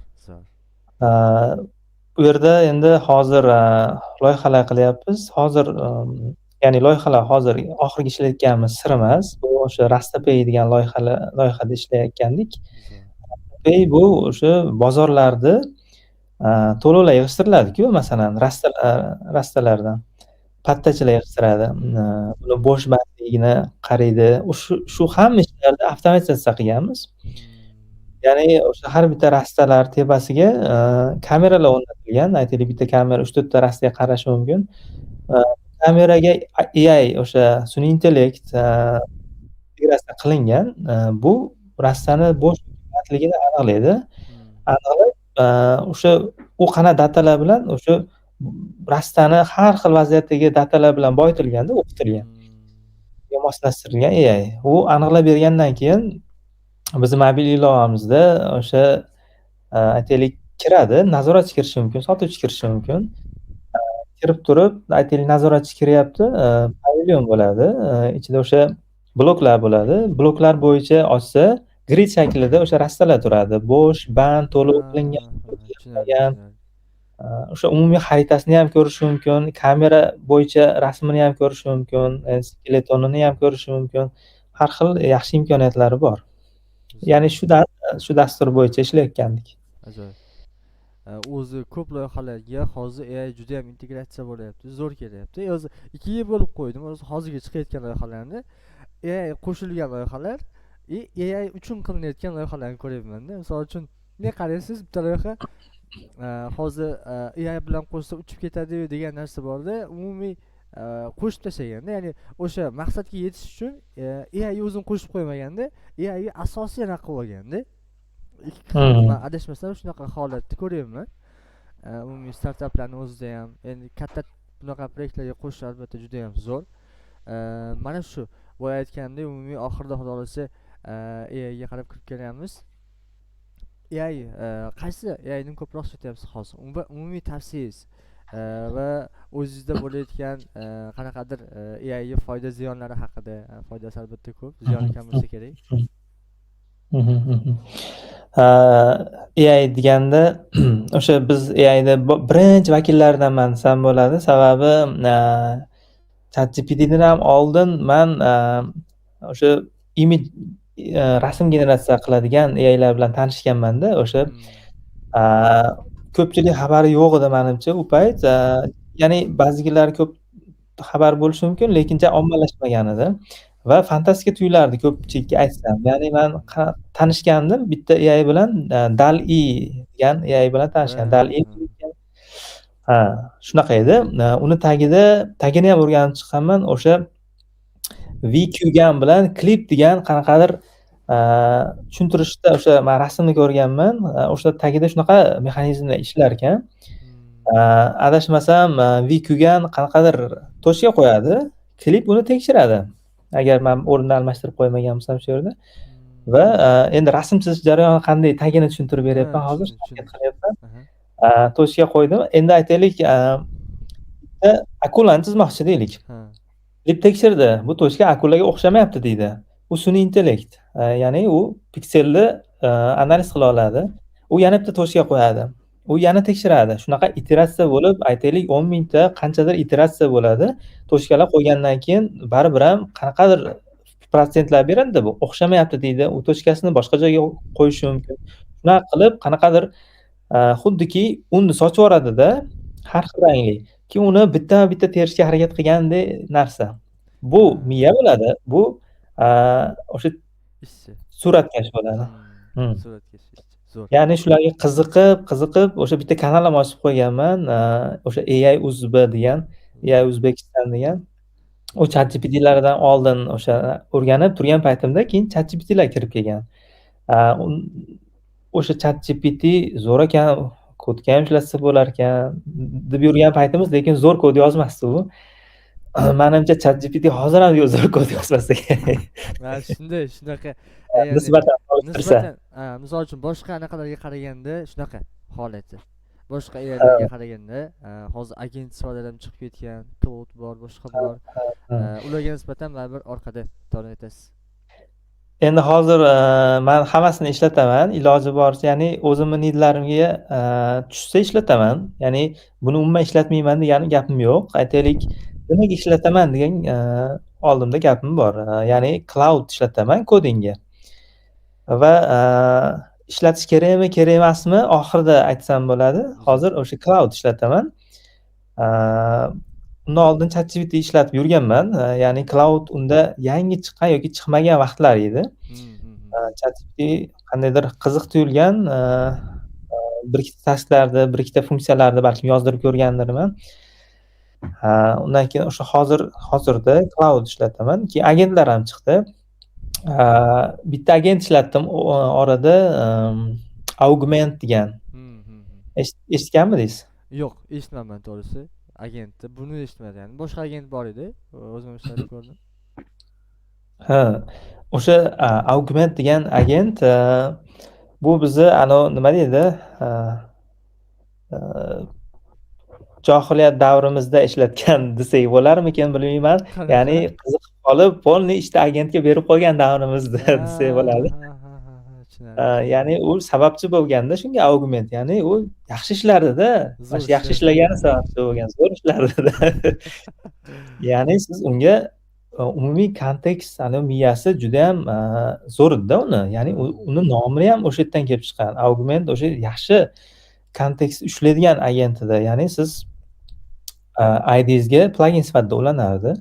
U yerda endi hozir loyihalar qilyapmiz. Hozir ya'ni loyihalar hozir oxirgi ishlayotganimiz sir emas. Bu o'sha Rastapay degan loyihada ishlayotgandik. Rastapay bu o'sha bozorlarda to'lovlar yig'ishtiriladi-ku, masalan, rastalardan pattachilar yig'ishtiradi. Buni bo'sh bandligini qaraydi. Shu hamma ishlarni avtomatizatsiya qilganmiz. Ya'ni o'sha har bitta rastalar tepasiga kameralar o'rnatilgan. Aytaylik, bitta kamera 3-4 ta rastaga qarashi mumkin. Kameraga AI, o'sha sun'iy intellekt integratsiya qilingan. Bu rastani bo'sh bandligini aniqlaydi. Aniqlab, o'sha u qanaqa datalar bilan o'sha rastani har xil vaziyatdagi datalar bilan boyitilganda o'qitilgan. Moslashtirilgan AI. U aniqlab bergandan keyin bizning mobil ilovamizda o'sha aytaylik kiradi, nazoratchi kirishi mumkin, sotuvchi kirishi mumkin. Kirib turib, aytaylik nazoratchi kiryapti, pavilyon bo'ladi, ichida o'sha bloklar bo'ladi. Bloklar bo'yicha ochsa, grid shaklida o'sha rastalar turadi. Bo'sh, band, to'lov qilingan. O'sha umumiy xaritasini ham ko'rish mumkin, kamera bo'yicha rasmini ham ko'rish mumkin, skeletonini ham ko'rish mumkin. Har xil yaxshi imkoniyatlari bor. Ya'ni shu dastur bo'yicha ishlayotgandik. Ajoyib. O'zi ko'p loyihalarga hozir AI juda ham integratsiya bo'lyapti, zo'r kelyapti. O'zi 2 yil bo'lib qo'ydim. O'zi hozirga chiqayotgan loyihalarni AI qo'shilgan loyihalar, AI uchun qilinayotgan loyihalarni ko'ryapman-da. Misol uchun, ne qaraysiz, bitta loyiha hozir AI bilan qo'shsa uchib ketadi degan narsa borda, umumiy qo'shib tashlaganda, ya'ni o'sha maqsadga yetish uchun AI o'zini qo'shib qo'ymaganda, AI ga asosiy raqib olganda. Men adashmasam shunaqa holatni ko'ryapman. Umumiy startaplarning o'zida ham, endi katta bunaqa proyektlarga qo'shish albatta juda ham zo'r. Mana shu boya aytgandek, umumiy oxirida xudo xolasa AI ga qarab kirib kelyapmiz. AI qaysi AIni ko'proq ishlatyapsiz hozir? Umumiy tavsiyangiz va o'zingizda bo'layotgan qanaqadir AIga foyda ziyonlari haqida. Foydasi albatta ko'p, ziyoni kam bo'lsa kerak. Mhm, mhm. AI deganda o'sha biz AIda birinchi vakillaridanman desam bo'ladi. Sababi ChatGPTdan ham oldin man o'sha image rasm generatsiya qiladigan AIlar bilan tanishganman-da. O'sha ko'pchilik xabari yo'q edi menimcha u payt. Ya'ni ba'zilari ko'p xabar bo'lishi mumkin, lekin ommalashmagan edi va fantastika tuyulardi ko'pchilikka aytsam. Ya'ni men tanishgandim bitta AI bilan, DALL-E degan AI bilan tanishgan. DALL-E ha, shunaqa edi. Uni tagini ham o'rganib chiqqanman. O'sha VQGAN bilan Clip degan qanaqadir tushuntirishda o'sha men rasmni ko'rganman. O'sha tagida shunaqa mexanizmlar ishlar ekan. Adashmasam VQGAN qanaqadir toshga qo'yadi, Clip uni tekshiradi. Agar men o'rnini almashtirib qo'ymagan bo'lsam shu yerda. Va endi rasm chizish jarayoni qanday tagini tushuntirib beryapman hozir. Toshga qo'ydim. Endi aytaylik, bitta akulani chizmoqchi deylik. Clip tekshirdi. Bu toshga akulaga o'xshamayapti deydi. U sun'iy intellekt. Ya'ni u pikselni analiz qila oladi. U yana bitta toshga qo'yadi. U yana tekshiradi. Shunaqa iteratsiya bo'lib, aytaylik 10 mingta qanchadir iteratsiya bo'ladi. Toshkalar qo'ygandan keyin baribir ham qanaqadir protsentlar beradi bu. O'xshamayapti deydi. U toshkasini boshqa joyga qo'yishi mumkin. Shunaqa qilib qanaqadir xuddiki unni sochib yuboradida, har xil rangli. Keyin uni bitta-bitta terishga harakat qilgandek narsa. Bu miya bo'ladi. Bu o'sha suratkash bo'ladi. Suratkash zo'r. Ya'ni shularga qiziqib o'sha bitta kanal ham ochib qo'yganman. O'sha AI UZB degan, AI Uzbekistan degan. U ChatGPT'lardan oldin o'sha o'rganib turgan paytimda keyin ChatGPT'lar kirib kelgan. O'sha ChatGPT zo'r ekan, kodga ham ishlatsa bo'lar ekan deb yurgan paytimiz, lekin zo'r kod yozmasdi u. Menimcha ChatGPT hozir ham zo'r kod yozmasa kerak. Mana shunaqa Nisbatan misol uchun boshqa anaqalarga qaraganda shunaqa holati. Boshqa AIlarga qaraganda hozir agent sifatida ham chiqib ketgan, Cloud bor, boshqa bor. Ularga nisbatan baribir orqada davom etasiz. Endi hozir men hammasini ishlataman, iloji boricha, ya'ni o'zimning nidlarimga tushsa ishlataman. Ya'ni buni umuman ishlatmayman degan gapim yo'q. Aytaylik, nimaga ishlataman degan oldimda gapim bor. Ya'ni cloud ishlataman kodingga. Va ishlatish kerakmi, kerak emasmi oxirida aytsam bo'ladi. Hozir o'sha cloud ishlataman. Undan oldin ChatGPT ishlatib yurganman. Ya'ni cloud unda yangi chiqqan yoki chiqmagan vaqtlar edi. ChatGPT qandaydir qiziq tuyulgan bir ikkita tasklarni, bir ikkita funksiyalarni balkim yozdirib ko'rgandirman. Undan keyin o'sha hozirda cloud ishlataman. Keyin agentlar ham chiqdi. Bitta agent ishlatdim orada, Augment degan. Eshitganmidingiz? Yo'q, eshitmadim to'g'risi. Agentni buni eshitmadim. Boshqa agent bor edi. O'zim ishlatib ko'rdim. O'sha Augment degan agent bu bizni nima deydi? Johiliyat davrimizda ishlatgan desak bo'larmikan bilmayman. Ya'ni qiziqib qolib, polniy ishni agentga berib qo'ygan davrimizda desak bo'ladi. Ya'ni u sababchi bo'lganda shunga Augment, ya'ni u yaxshi ishlardida, mana shu yaxshi ishlagani sababchi bo'lgan, zo'r ishlardida. Ya'ni siz unga umumiy kontekst, miyasi juda ham zo'r edi uni. Ya'ni uni nomi ham o'sha yerdan kelib chiqqan. Augment o'sha yaxshi kontekst ushlaydigan agent edi. Ya'ni siz ID'ingizga plugin sifatida ulanardi.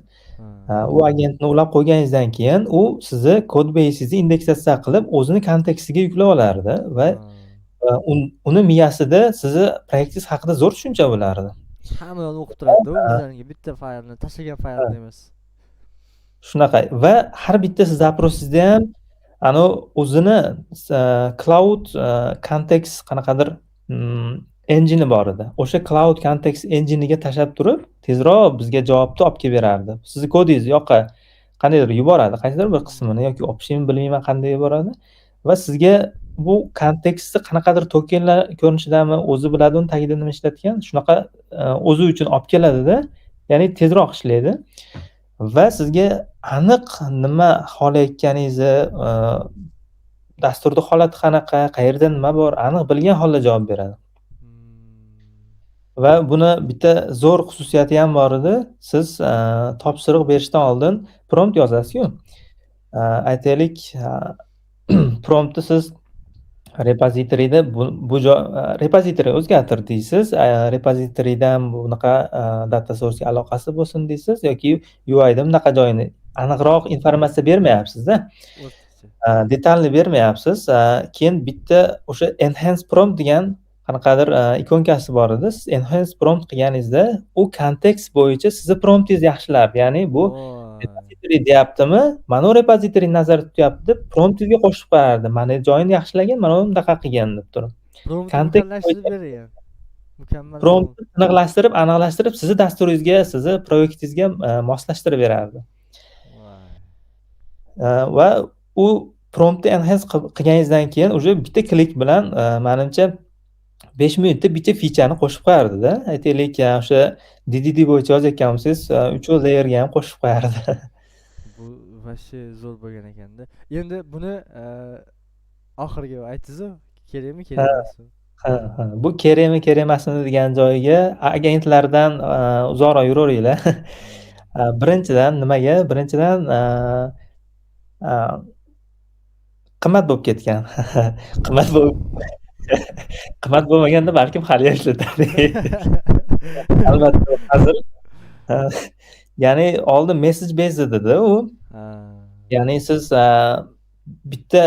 U agentni ulab qo'yganingizdan keyin u sizni kod base'ingizni indeksatsiya qilib, o'zini kontekstiga yuklab olardi va uni miyasida sizni proyektingiz haqida zo'r tushuncha bo'lardi. Hamma yoqni o'qib turadi, o'zlariga bitta faylni, tashlagan faylni emas. Shunaqa va har bitta siz zaprosingizda ham o'zini cloud context qanaqadir engine bor edi. O'sha cloud context engine'iga tashab turib, tezroq bizga javobni olib kelib berardi. Sizni kodingizni yoqqa qandaydir yuboradi, qaysidir bir qismini yoki opishini bilmayman qanday yuboradi va sizga bu konteksti qanaqadir tokenlar ko'rinishidami, o'zi biladi uni tagida nima ishlatgan, shunaqa o'zi uchun olib keladida, ya'ni tezroq ishlaydi va sizga aniq nima xohlayotganingizni, dasturni holati qanaqa, qayerda nima bor, aniq bilgan holda javob beradi. Va buni bitta zo'r xususiyati ham bor edi. Siz topshiriq berishdan oldin prompt yozasiz-ku. Aytaylik, promptni siz repozitoriyda bu repozitoriy o'zgartir deysiz. Repozitoriydan bunaqa data source'ga aloqasi bo'lsin deysiz yoki UI'da bunaqa joyini aniqroq informatsiya bermayapsiz-da. O'rtacha. Detalni bermayapsiz. Keyin bitta o'sha enhance prompt degan qanaqadir ikonkasi bor edi. Siz enhance prompt qilganingizda u kontekst bo'yicha sizni promptingiz yaxshilardi. Ya'ni bu Voy. repozitoriy deyaptimi, mana bu repozitoriy nazarda tutyapti deb promptingizga qo'shib qo'yardi. Mana joyini yaxshilagan, mana bunaqa qilgan deb turib. Promptni Kontekst mukammalashtirib bo'yicha bergan. Mukammal. promptni aniqlashtirib, sizni dasturingizga, sizni proyektingizga moslashtirib berardi. Voy. Va u promptni enhance qilganingizdan keyin уже bitta klik bilan menimcha 5 minutda bitta featureni qo'shib qo'yardi-da. Aytaylik, o'sha DDD bo'yicha yozayotgan bo'lsangiz, 3 layerga ham qo'shib qo'yardi. Bu вообще zo'r bo'lgan ekanda. Endi buni oxirgi aytdingiz-ku, kerakmi, kerak emasmi? Ha. Bu kerakmi, kerak emasmi degan joyiga agentlardan uzoqroq yuraveringlar. Birinchidan nimaga? Birinchidan qimmat bo'lib ketgan. Qimmat qimmat bo'lmaganda balkim hali ishlatadi. Albatta, hazil. Ya'ni oldin message based edi-da u. Ya'ni siz bitta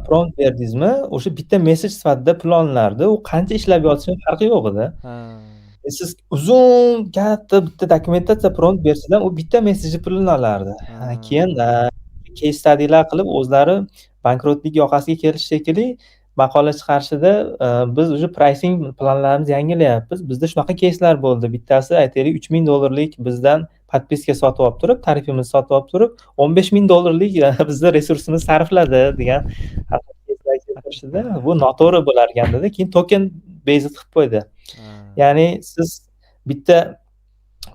prompt berdingizmi, o'sha bitta message sifatida pul olinardi. U qancha ishlab yozishning farqi yo'q edi. Siz uzun, katta bitta dokumentatsiya prompt bersangiz ham u bitta messajni pulini olardi. Keyin case study'lar qilib o'zlari bankrotlik yoqasiga kelish shekilli maqola chiqarishida biz уже pricing planlarimizni yangilayapmiz. Bizda shunaqa case'lar bo'ldi. Bittasi aytaylik $3000 bizdan podpiska sotib olib turib, tarifimizni sotib olib turib, $15000 bizda resursimiz sarfladi degan case'lar keltirishdi. Bu noto'g'ri bo'lar ekanda, keyin token based qilib qo'ydi. Ya'ni siz bitta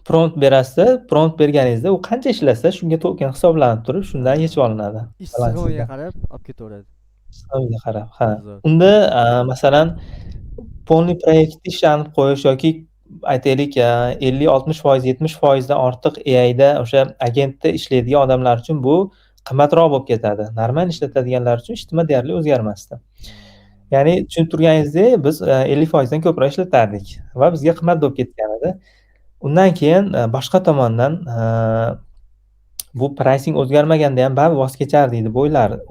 prompt berasiz, prompt berganingizda u qancha ishlasa shunga token hisoblanib turib, shundan yechib olinadi. Issig'iga qarab olib ketaveradi. Issig'iga qarab, ha. Unda masalan polniy proyektni ishlanib qo'yish yoki aytaylik 50-60%, 70% dan ortiq AIda o'sha agentda ishlaydigan odamlar uchun bu qimmatroq bo'lib ketadi. Normal ishlatadiganlar uchun hech nima deyarli o'zgarmasdi. Ya'ni tushunib turganingizdek, biz 50% dan ko'proq ishlatardik va bizga qimmat bo'lib ketgan edi. Undan keyin boshqa tomondan bu pricing o'zgarmaganda ham baribir voz kechardik deb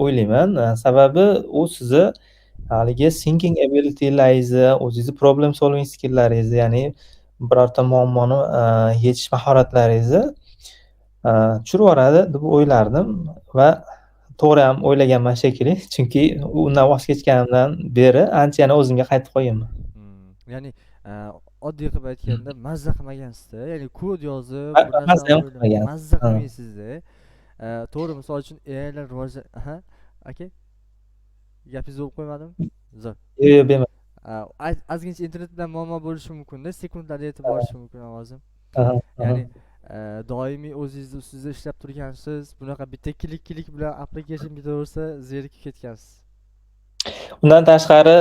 o'ylayman. Sababi u sizni haligi thinking ability'laringizni, o'zingizni problem solving skilllaringizni, ya'ni birorta muammoni yechish mahoratlaringizni tushirib yuboradi deb o'ylardim va to'g'ri ham o'ylaganman shekilli, chunki undan voz kechganimdan beri ancha yana o'zimga qaytib qo'yganman. Ya'ni oddiy qilib aytganda mazza qilmagansiz-da, ya'ni kod yozib, mazza qilmaysizda. To'g'ri, misol uchun AIlar rivojlan, aka. Gapingizni bo'lib qo'ymadim? Zo'r. Yo'q, berma. Ozgincha internet bilan muammo bo'lishi mumkin-da, sekundlar yetib borishi mumkin ovozim. Ya'ni doimiy o'zingizni ustingizda ishlab turgansiz, bunaqa bitta klik bilan application ketaversa, zerikib ketgansiz. Undan tashqari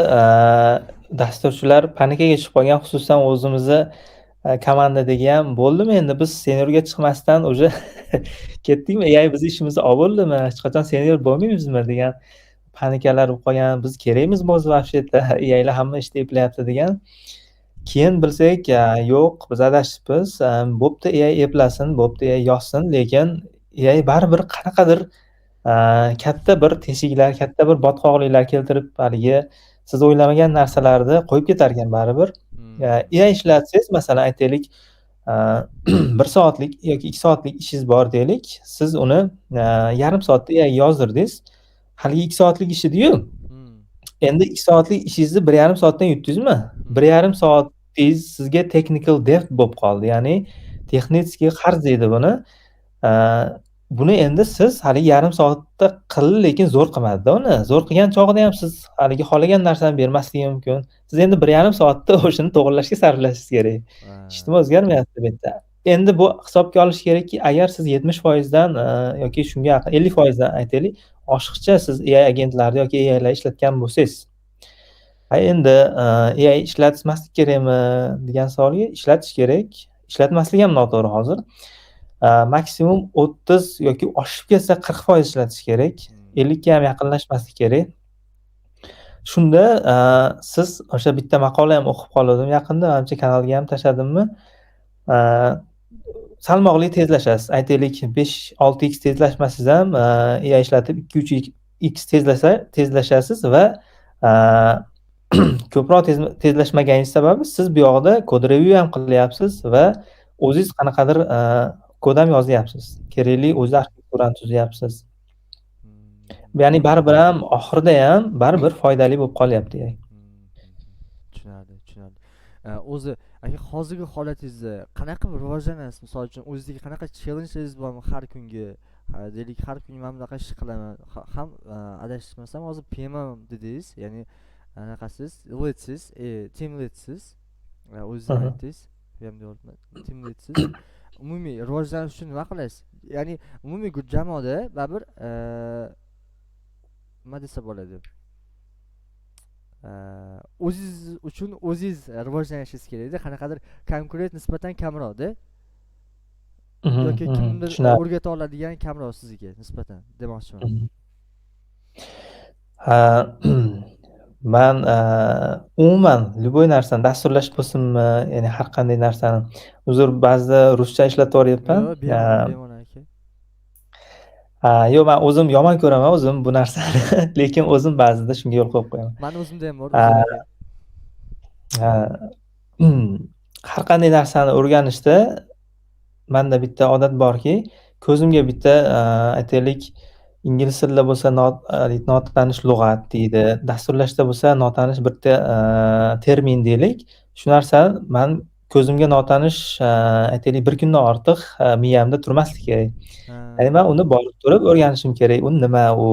dasturchilar panikaga tushib qolgan, xususan o'zimizni komandadagi ham bo'ldimi, endi biz seniorga chiqmasdan уже ketdikmi, AI bizni ishimizni olib bo'ldimi, hech qachon senior bo'lmaymizmi degan panikalar bo'lib qolgan. Biz kerakmizmi o'zi вообще-то, AIlar hamma ishni eplayapti degan. Keyin bilsak, yo'q, biz adashibmiz. Bo'pti, AI eplasin, bo'pti, AI yozsin, lekin AI baribir qanaqadir katta bir teshiklar, katta bir botqoqliklar keltirib, haligi siz o'ylamagan narsalarni qo'yib ketar ekan baribir. AI ishlatsangiz, masalan, aytaylik, 1 soatlik yoki 2 soatlik ishingiz bor deylik. Siz uni yarim soatda AI yozdirdingiz. Haligi 2 soatlik ish-edi-yu. Endi 2 soatlik ishingizni 1,5 soatdan yutdingizmi? 1,5 soatingiz sizga technical debt bo'lib qoldi. Ya'ni texnik xarj deydi buni. buni endi siz haligi yarim soatda qil, lekin zo'r qilmadida uni. Zo'r qilgan chog'ida ham siz haligi xohlagan narsani bermasligi mumkin. Siz endi 1,5 soatda o'shani to'g'irlashga sarflashingiz kerak. Hech nima o'zgarmayapti bu yerda. Endi bu hisobga olish kerakki, agar siz 70% dan yoki shunga yaqin 50% dan aytaylik, oshiqcha siz AI agentlarni yoki AI'lar ishlatgan bo'lsangiz, endi AI ishlatmaslik kerakmi degan savolga ishlatish kerak. Ishlatmaslik ham noto'g'ri hozir. Maksimum 30 yoki oshib ketsa 40% ishlatish kerak. 50 ga ham yaqinlashmaslik kerak. Shunda siz o'sha bitta maqola ham o'qib qoldim yaqinda, manimcha kanalga ham tashladimmi? Salmoqli tezlashasiz. Aytaylik 5-6x tezlashmasangiz ham AI ishlatib 2-3x tezlashasiz va ko'proq tezlashmaganingiz sababi siz bu yoqda kod review ham qilyapsiz va o'zingiz qanaqadir kod ham yozyapsiz. Kerakli o'zi arxitekturani tuzyapsiz. Ya'ni baribir ham oxirida ham baribir foydali bo'lib qolyapti. Tushunarli. O'zi aka hozirgi holatingizda qanaqa bir rivojlanasiz? Misol uchun o'zingizdagi qanaqa challenges bormi har kungi? Deylik har kuni mana bunaqa ish qilaman. Ham adashmasam hozir PM dedingiz, ya'ni anaqasiz, leadsiz, team leadsiz. O'zingiz aytdingiz. PM deyapman. Team leadsiz. Umumiy rivojlanish uchun nima qilasiz? Ya'ni umumiy jamoada baribir nima desa bo'ladi? O'zingiz uchun o'zingiz rivojlanishingiz kerakda, qanaqadir konkurent nisbatan kamroqda yoki kimdir o'rgata oladigan kamroq sizga nisbatan demoqchiman. Man umuman любой narsani dasturlash bo'lsinmi, ya'ni har qanday narsani uzr ba'zida ruscha ishlatib yuryapman. Bemalol aka. Yo'q, men o'zim yomon ko'raman o'zim bu narsani, lekin o'zim ba'zida shunga yo'l qo'yib qo'yaman. Meni o'zimda ham bor. Har qanday narsani o'rganishda menda bitta odat borki, ko'zimga bitta aytaylik ingliz tilida bo'lsa notanish lug'at deydi, dasturlashda bo'lsa notanish bitta termin deylik. Shu narsa men ko'zimga notanish aytaylik bir kundan ortiq miyamda turmasligi kerak. Ya'ni men uni borib turib o'rganishim kerak. U nima u?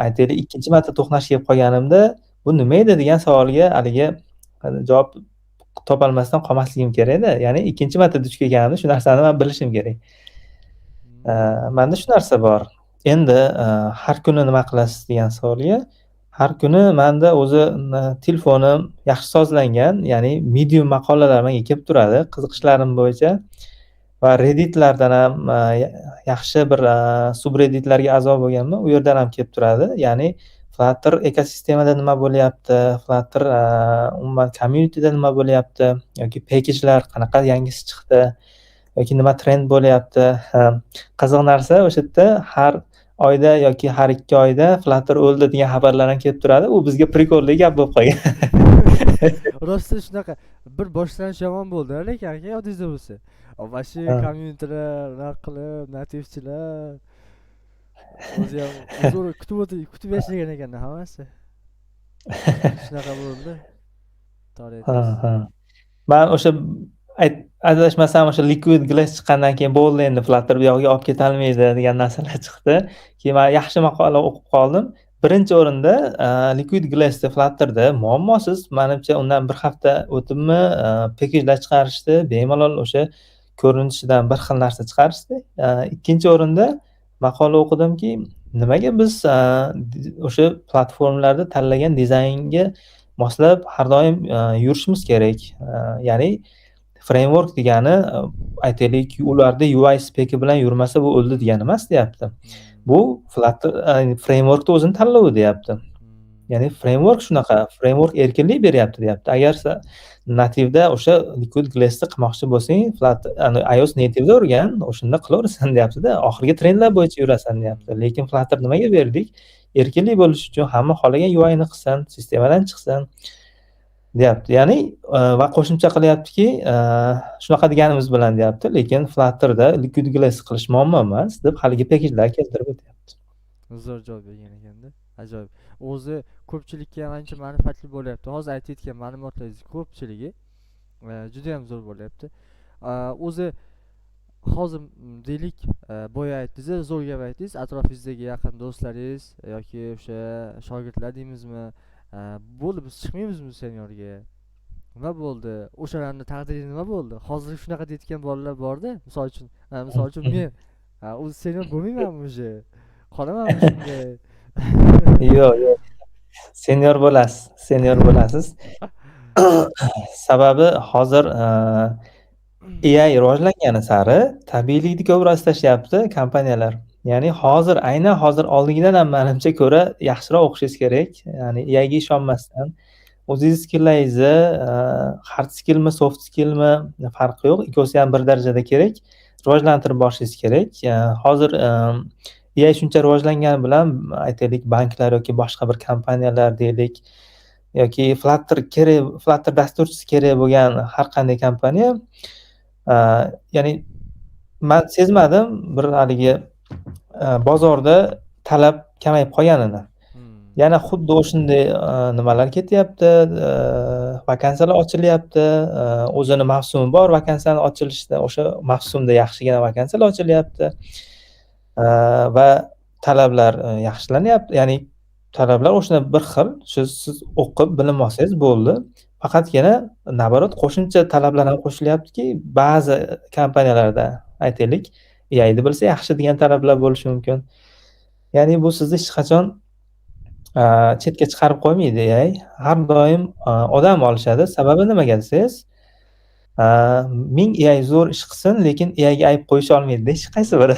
Aytaylik ikkinchi marta to'qnash kelib qolganimda bu nima edi degan savolga haligi javob topolmasdan qolmasligim kerakda. Ya'ni ikkinchi marta duch kelganimda shu narsani men bilishim kerak. Menda shu narsa bor. Endi har kuni nima qilasiz degan savolga, har kuni menda o'zi telefonim yaxshi sozlangan, ya'ni Medium maqolalar menga kelib turadi qiziqishlarim bo'yicha va Redditlardan ham yaxshi bir subredditlarga a'zo bo'lganman, u yerdan ham kelib turadi. Ya'ni Flutter ekosistemada nima bo'lyapti, Flutter umuman communityda nima bo'lyapti yoki packagelar qanaqa yangisi chiqdi yoki nima trend bo'lyapti. Qiziq narsa o'sha yerda har oyda yoki har 2 oyda Flutter o'ldi degan xabarlar ham kelib turadi. U bizga prikolli gap bo'lib qolgan. Rostda shunaqa bir boshlanish yomon bo'ldi, lekin aka yodingizda bo'lsa. Vashi communitylar qilib, nativchilar o'zi ham zo'r kutib yashagan ekan hammasi. Shunaqa bo'ldi. Men o'sha adashmasam o'sha Liquid Glass chiqqandan keyin bo'ldi, endi Flutter bu yoqqa olib ketolmaydi degan narsalar chiqdi. Keyin men yaxshi maqola o'qib qoldim. Birinchi o'rinda Liquid Glassda Flutterda muammosiz, menimcha undan bir hafta o'tibmi packajlar chiqarishdi, bemalol o'sha ko'rinishidan bir xil narsa chiqarishdi. Ikkinchi o'rinda maqola o'qidimki, nimaga biz o'sha platformalarda tanlagan dizaynga moslab har doim yurishimiz kerak. Ya'ni framework degani aytaylik ularda UI speki bilan yurmasa bu o'ldi degani emas deyapti. Bu Flutter frameworkni o'zini tanlovi deyapti. Ya'ni framework shunaqa, framework erkinlik beryapti deyapti. Agar nativeda o'sha Liquid Glassni qilmoqchi bo'lsang, Flutter iOS native'da o'rgan, o'shanda qilaverasan deyapti-da. Oxirgi trendlar bo'yicha yurasan deyapti. Lekin Flutter nimaga berdik? Erkinlik bo'lishi uchun hamma xohlagan UI'ni qilsin, sistemadan chiqsin deyapti. Ya'ni va qo'shimcha qilyaptiki, shunaqa deganimiz bilan deyapti, lekin Flutterda Liquid Glass qilish muammo emas deb haligi packajlar keltirib o'tyapti. Zo'r javob bergan ekanda. Ajoyib. O'zi ko'pchilikka ham ancha manfaatli bo'lyapti. Hozir aytayotgan ma'lumotlaringiz ko'pchiligi juda ham zo'r bo'lyapti. O'zi hozir deylik, boya aytdingiz, zo'r gap aytdingiz, atrofingizdagi yaqin do'stlaringiz yoki o'sha shogirdlar deymizmi, bo'ldi biz chiqmaymizmi seniorga? Nima bo'ldi? O'shalarni taqdiri nima bo'ldi? Hozir shunaqa deyotgan bolalar borda, misol uchun men, o'zi senior bo'lmaymanmi уже? Qolamanmi shunday? Yo'q, yo'q. Senior bo'lasiz. Sababi hozir AI rivojlangani sari tabiiylikni ko'proq istashyapti kompaniyalar. Ya'ni aynan hozir oldingidan ham menimcha ko'ra yaxshiroq o'qishingiz kerak. Ya'ni AIga ishonmasdan o'zingiz skillingizni hard skillmi, soft skillmi farqi yo'q. Ikkovsi ham bir darajada kerak. Rivojlantirib borishingiz kerak. Hozir AI shuncha rivojlangani bilan aytaylik banklar yoki boshqa bir kompaniyalar deylik yoki Flutter dasturchisi kerak bo'lgan har qanday kompaniya ya'ni man sezmadim bir haligi bozorda talab kamayib qolganini. Yana xuddi o'shanday nimalar ketyapti, vakansiyalar ochilyapti, o'zini mavsumi bor vakansiyalar ochilishida, o'sha mavsumda yaxshigina vakansiyalar ochilyapti va talablar yaxshilanyapti. Ya'ni talablar o'shanda bir xil, siz o'qib bilim olsangiz bo'ldi. Faqatgina naborot qo'shimcha talablar ham qo'shilyaptiki, ba'zi kompaniyalarda aytaylik, AIni bilsa yaxshi degan talablar bo'lishi mumkin. Ya'ni bu sizni hech qachon chetga chiqarib qo'ymaydi AI. Har doim odam olishadi. Sababi nimaga desangiz, ming AI zo'r ish qilsin, lekin AIga ayb qo'yisha olmaydi hech qaysi biri.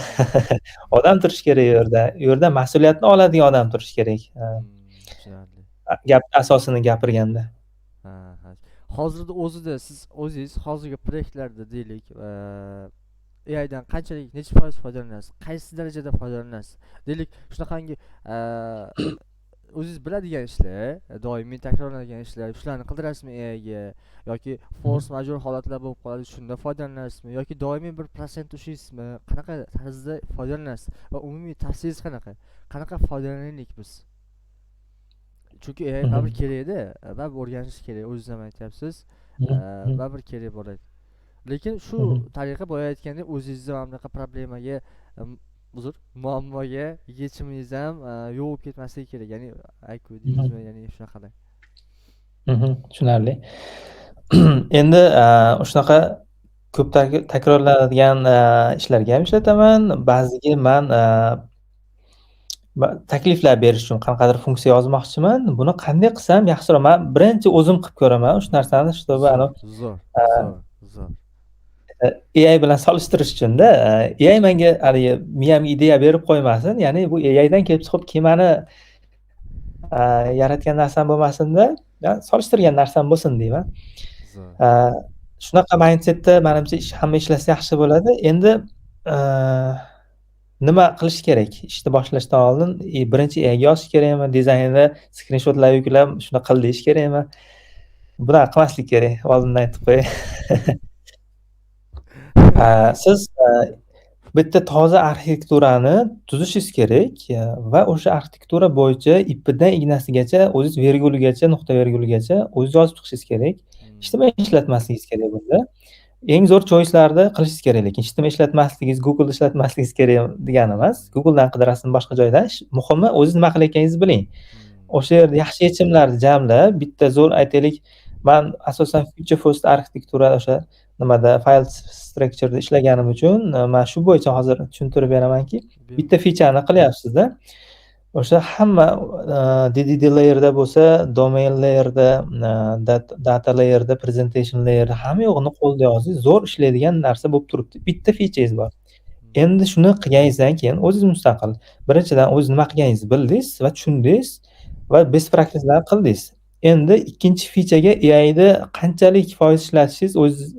Odam turishi kerak u yerda. U yerda mas'uliyatni oladigan odam turishi kerak. Tushunarli. Gap asosini gapirganda. Hozirda o'zida siz o'zingiz hozirgi proyektlarda deylik, AIdan qanchalik necha foiz foydalanasiz? Qaysi darajada foydalanasiz? Deylik, shunaqangi o'zingiz biladigan ishlar, doimiy takrorlanadigan ishlar, shularni qidirasizmi AIga yoki force major holatlar bo'lib qoladi, shunda foydalanasizmi yoki doimiy bir prosent ushlaysizmi? Qanaqa tarzda foydalanasiz va umumiy tavsiyangiz qanaqa? Qanaqa foydalanaylik biz? Chunki AI baribir kerakda, baribir o'rganish kerak, o'zingiz ham aytyapsiz, baribir kerak bo'ladi. Lekin shu tariqa boya aytgandek, o'zingizni mana bunaqa problemaga, muammoga yechimingiz ham yo'q bo'lib ketmasligi kerak. Ya'ni IQ deymizmi, ya'ni shunaqalar. Tushunarli. Endi shunaqa ko'p takrorlanadigan ishlarga ham ishlataman. Ba'ziga men takliflar berish uchun qanaqadir funksiya yozmoqchiman. Buni qanday qilsam yaxshiroq? Men birinchi o'zim qilib ko'raman o'sha narsani, чтобы zo'r. AI bilan solishtirish uchun-da. AI menga haligi miyamga ideya berib qo'ymasin. Ya'ni bu AIdan kelib chiqib kemani yaratgan narsam bo'lmasin-da, solishtirgan narsam bo'lsin deyman. Shunaqa mindsetda menimcha hamma ishlasa yaxshi bo'ladi. Endi nima qilish kerak? Ishni boshlashdan oldin birinchi AIga yozish kerakmi? Dizaynni skrinshotlar yuklab shuni qil deyish kerakmi? Bunaqa qilmaslik kerak, oldindan aytib qo'yay. Siz bitta toza arxitekturani tuzishingiz kerak va o'sha arxitektura bo'yicha ipidan ignasigacha, o'zingiz verguligacha, nuqta verguligacha o'zingiz yozib chiqishingiz kerak. Hech nima ishlatmasligingiz kerak bunda. Eng zo'r choice'larni qilishingiz kerak, lekin hech nima ishlatmasligingiz, Google ishlatmasligingiz kerak degani emas. Googledan qidirasiz, boshqa joydan. Muhimi o'zingiz nima qilayotganingizni biling. O'sha yerda yaxshi yechimlarni jamlab, bitta zo'r aytaylik, men asosan future first arxitektura o'sha nimada file structure'da ishlaganim uchun men shu bo'yicha hozir tushuntirib beramanki, bitta featureni qilyapsiz-da. O'sha hamma DDD layerda bo'lsa, domain layerda, data layerda, presentation layerda hamma yo'g'ini qo'lda yozish zo'r ishlaydigan narsa bo'lib turibdi. Bitta featurengiz bor. Endi shuni qilganingizdan keyin o'zingiz mustaqil. Birinchidan o'zingiz nima qilganingizni bildingiz va tushundingiz va best practice'larni qildingiz. Endi ikkinchi featurega AI'ni qanchalik foiz ishlatishingiz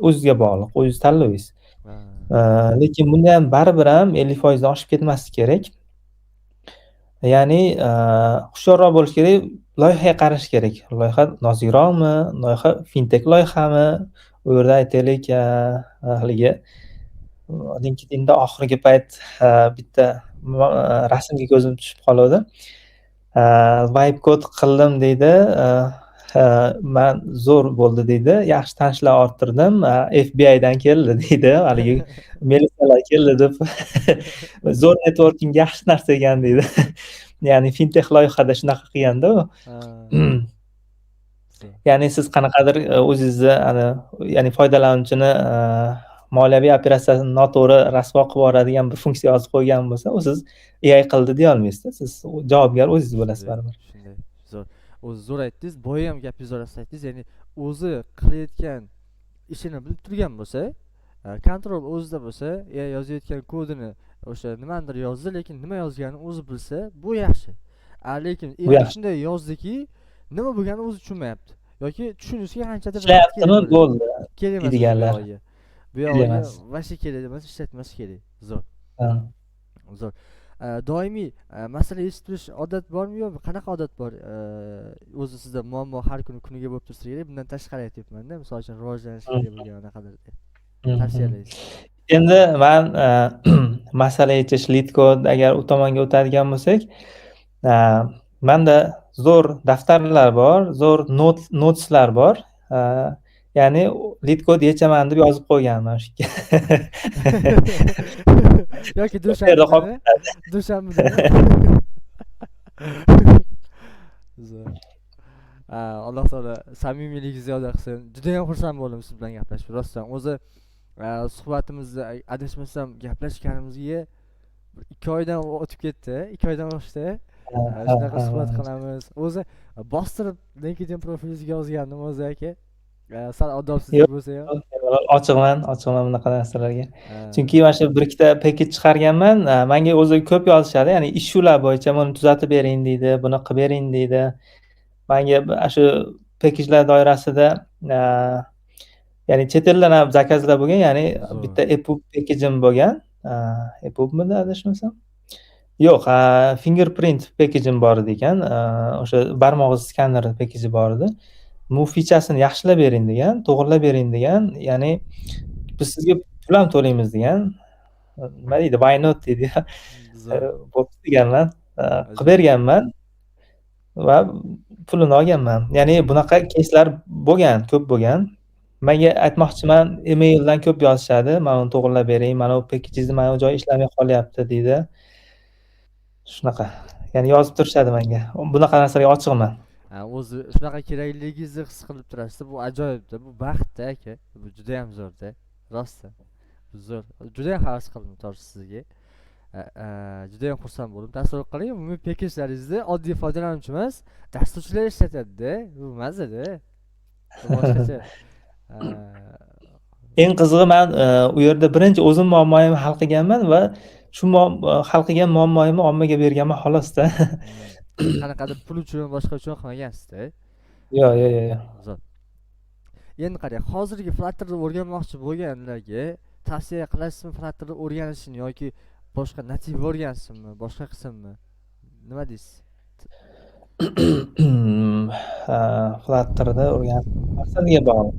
o'zingizga bog'liq, o'zingiz tanlavingiz. Lekin bunda ham baribir ham 50% dan oshib ketmasligi kerak. Ya'ni hushyorroq bo'lish kerak, loyihaga qarash kerak. Loyiha nozikroqmi, loyiha fintech loyihami? U yerda aytaylik, haligi LinkedInda oxirgi payt bitta rasmga ko'zim tushib qoldi. Vibe code qildim deydi. man zo'r bo'ldi deydi. Yaxshi tanishlar orttirdim. FBIdan keldi deydi. Haligi militsiyalar keldi deb. Zo'r networking yaxshi narsa ekan deydi. Ya'ni fintech loyihada shunaqa qilganda u. Ya'ni siz qanaqadir o'zingizni ya'ni foydalanuvchini moliyaviy operatsiyasini noto'g'ri rasvo qilib yuboradigan bir funksiya yozib qo'ygan bo'lsa, u siz AI qildi deya olmaysizda. Siz javobgar o'zingiz bo'lasiz baribir. Shunday. Zo'r. O'zi zo'r aytdingiz. Boya ham gapingiz orasida aytdingiz. Ya'ni o'zi qilayotgan ishini bilib turgan bo'lsa, kontrol o'zida bo'lsa, yozayotgan kodini o'sha nimanidir yozdi, lekin nima yozganini o'zi bilsa, bu yaxshi. Lekin shunday yozdiki, nima bo'lganini o'zi tushunmayapti. Yoki tushunishga qanchadir ishlayaptimi bo'ldi. kerak deganlar. Bu yoqqa vashi kerak emas, ishlatmas kerak. Zo'r. Zo'r. Doimiy masala eshitib turish odat bormi yo'q? Qanaqa odat bor? O'zi sizda muammo har kuniga bo'lib tursa kerak. Bundan tashqari aytyapman-da, misol uchun rivojlanishga bo'lgan anaqadir tavsiyalaysiz. Endi men masala yechish lead code agar u tomonga o'tadigan bo'lsak, menda zo'r daftarlar bor, zo'r noteslar bor. Ya'ni lead code yechaman deb yozib qo'yganman shu yerga. Yoki dushanbada. Zo'r. Alloh taolo samimiyligingizni ziyoda qilsin. Juda ham xursand bo'ldim siz bilan gaplashib. Rostdan o'zi suhbatimizni adashmasam gaplashganimizga 2 oydan o'tib ketdi. 2 oydan oshdi. Shunaqa suhbat qilamiz. O'zi bostirib LinkedIn profilingizga yozgandim o'zi aka. Sal odobsizlik bo'lsa ham. Ochiqman bunaqa narsalarga. Chunki mana shu bir ikkita paket chiqarganman. Menga o'zi ko'p yozishadi, ya'ni issue'lar bo'yicha buni tuzatib bering deydi, buni qilib bering deydi. Menga shu paketlar doirasida ya'ni chet eldan ham zakazlar bo'lgan, ya'ni bitta EPUB pakejim bo'lgan. EPUBmidi adashmasam? Yo'q, fingerprint pakejim bor edi ekan. O'sha barmoq izi skaneri pakeji bor edi. Bu featurasini yaxshilab bering degan, to'g'rilab bering degan, ya'ni biz sizga pul ham to'laymiz degan. Nima deydi? Why not deydi. Bo'pti deganman, qilib berganman va pulini olganman. Ya'ni bunaqa keyslar bo'lgan, ko'p bo'lgan. Menga aytmoqchiman, emaildan ko'p yozishadi, mana uni to'g'rilab bering, mana bu pakejingizni mana bu joyi ishlamay qolyapti deydi. Shunaqa. Ya'ni yozib turishadi menga. Bunaqa narsalarga ochiqman. O'zi shunaqa kerakligingizni his qilib turasiz. Bu ajoyibda, bu baxtda aka. Bu juda ham zo'rda. Rostdan. Bu zo'r. Juda ham havas qildim to'g'risi sizga. Juda ham xursand bo'ldim. Tasavvur qiling, umumiy pakejlaringizni oddiy foydalanuvchi emas, dasturchilar ishlatadi-da. Bu mazada. Boshqacha. Eng qizig'i men u yerda birinchi o'zim muammoyimni hal qilganman va shu hal qilgan muammoyimni ommaga berganman xolosda. Qanaqadir pul uchun boshqa uchun qilmagansiz-da? Yo'q. Zo'r. Endi qarang, hozirgi Flutter'ni o'rganmoqchi bo'lganlarga tavsiya qilasizmi Flutter'ni o'rganishini yoki boshqa native o'rgansinmi, boshqa qilsinmi? Nima deysiz? Flutter'da o'rganish maqsadiga bog'liq.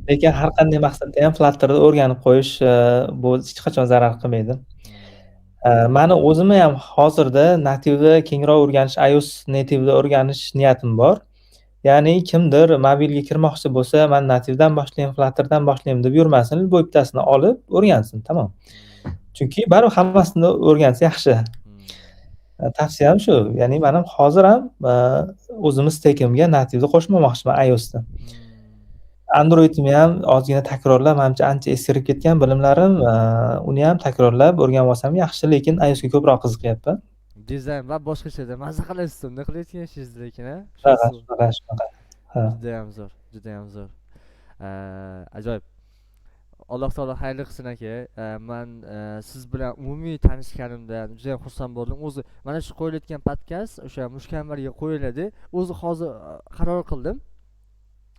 Lekin har qanday maqsadda ham Flutter'ni o'rganib qo'yish bu hech qachon zarar qilmaydi. Mani o'zimni ham hozirda nativeni kengroq o'rganish, iOS nativeni o'rganish niyatim bor. Ya'ni kimdir mobilga kirmoqchi bo'lsa, men nativdan boshlayman, Flutter'dan boshlayman deb yurmasin, bu bittasini olib o'rgansin, tamom. Chunki baribir hammasini o'rgansa yaxshi. Tavsiyam shu. Ya'ni men ham hozir ham o'zimiz stekimga nativni qo'shmoqchiman iOSda. Android'ni ham ozgina takrorlab, menimcha ancha eskirib ketgan bilimlarim, uni ham takrorlab o'rganib olsam yaxshi, lekin iOSga ko'proq qiziqyapman. Dizayn va boshqachada maza qilasiz unda qilayotgan ishingiz lekin shunaqa. Juda ham zo'r. Ajoyib. Alloh taolo xayrli qilsin aka. Men siz bilan umumiy tanishganimdan juda ham xursand bo'ldim. O'zi mana shu qo'yilayotgan podkast o'sha Mushkambarga qo'yiladi. O'zi hozir qaror qildim.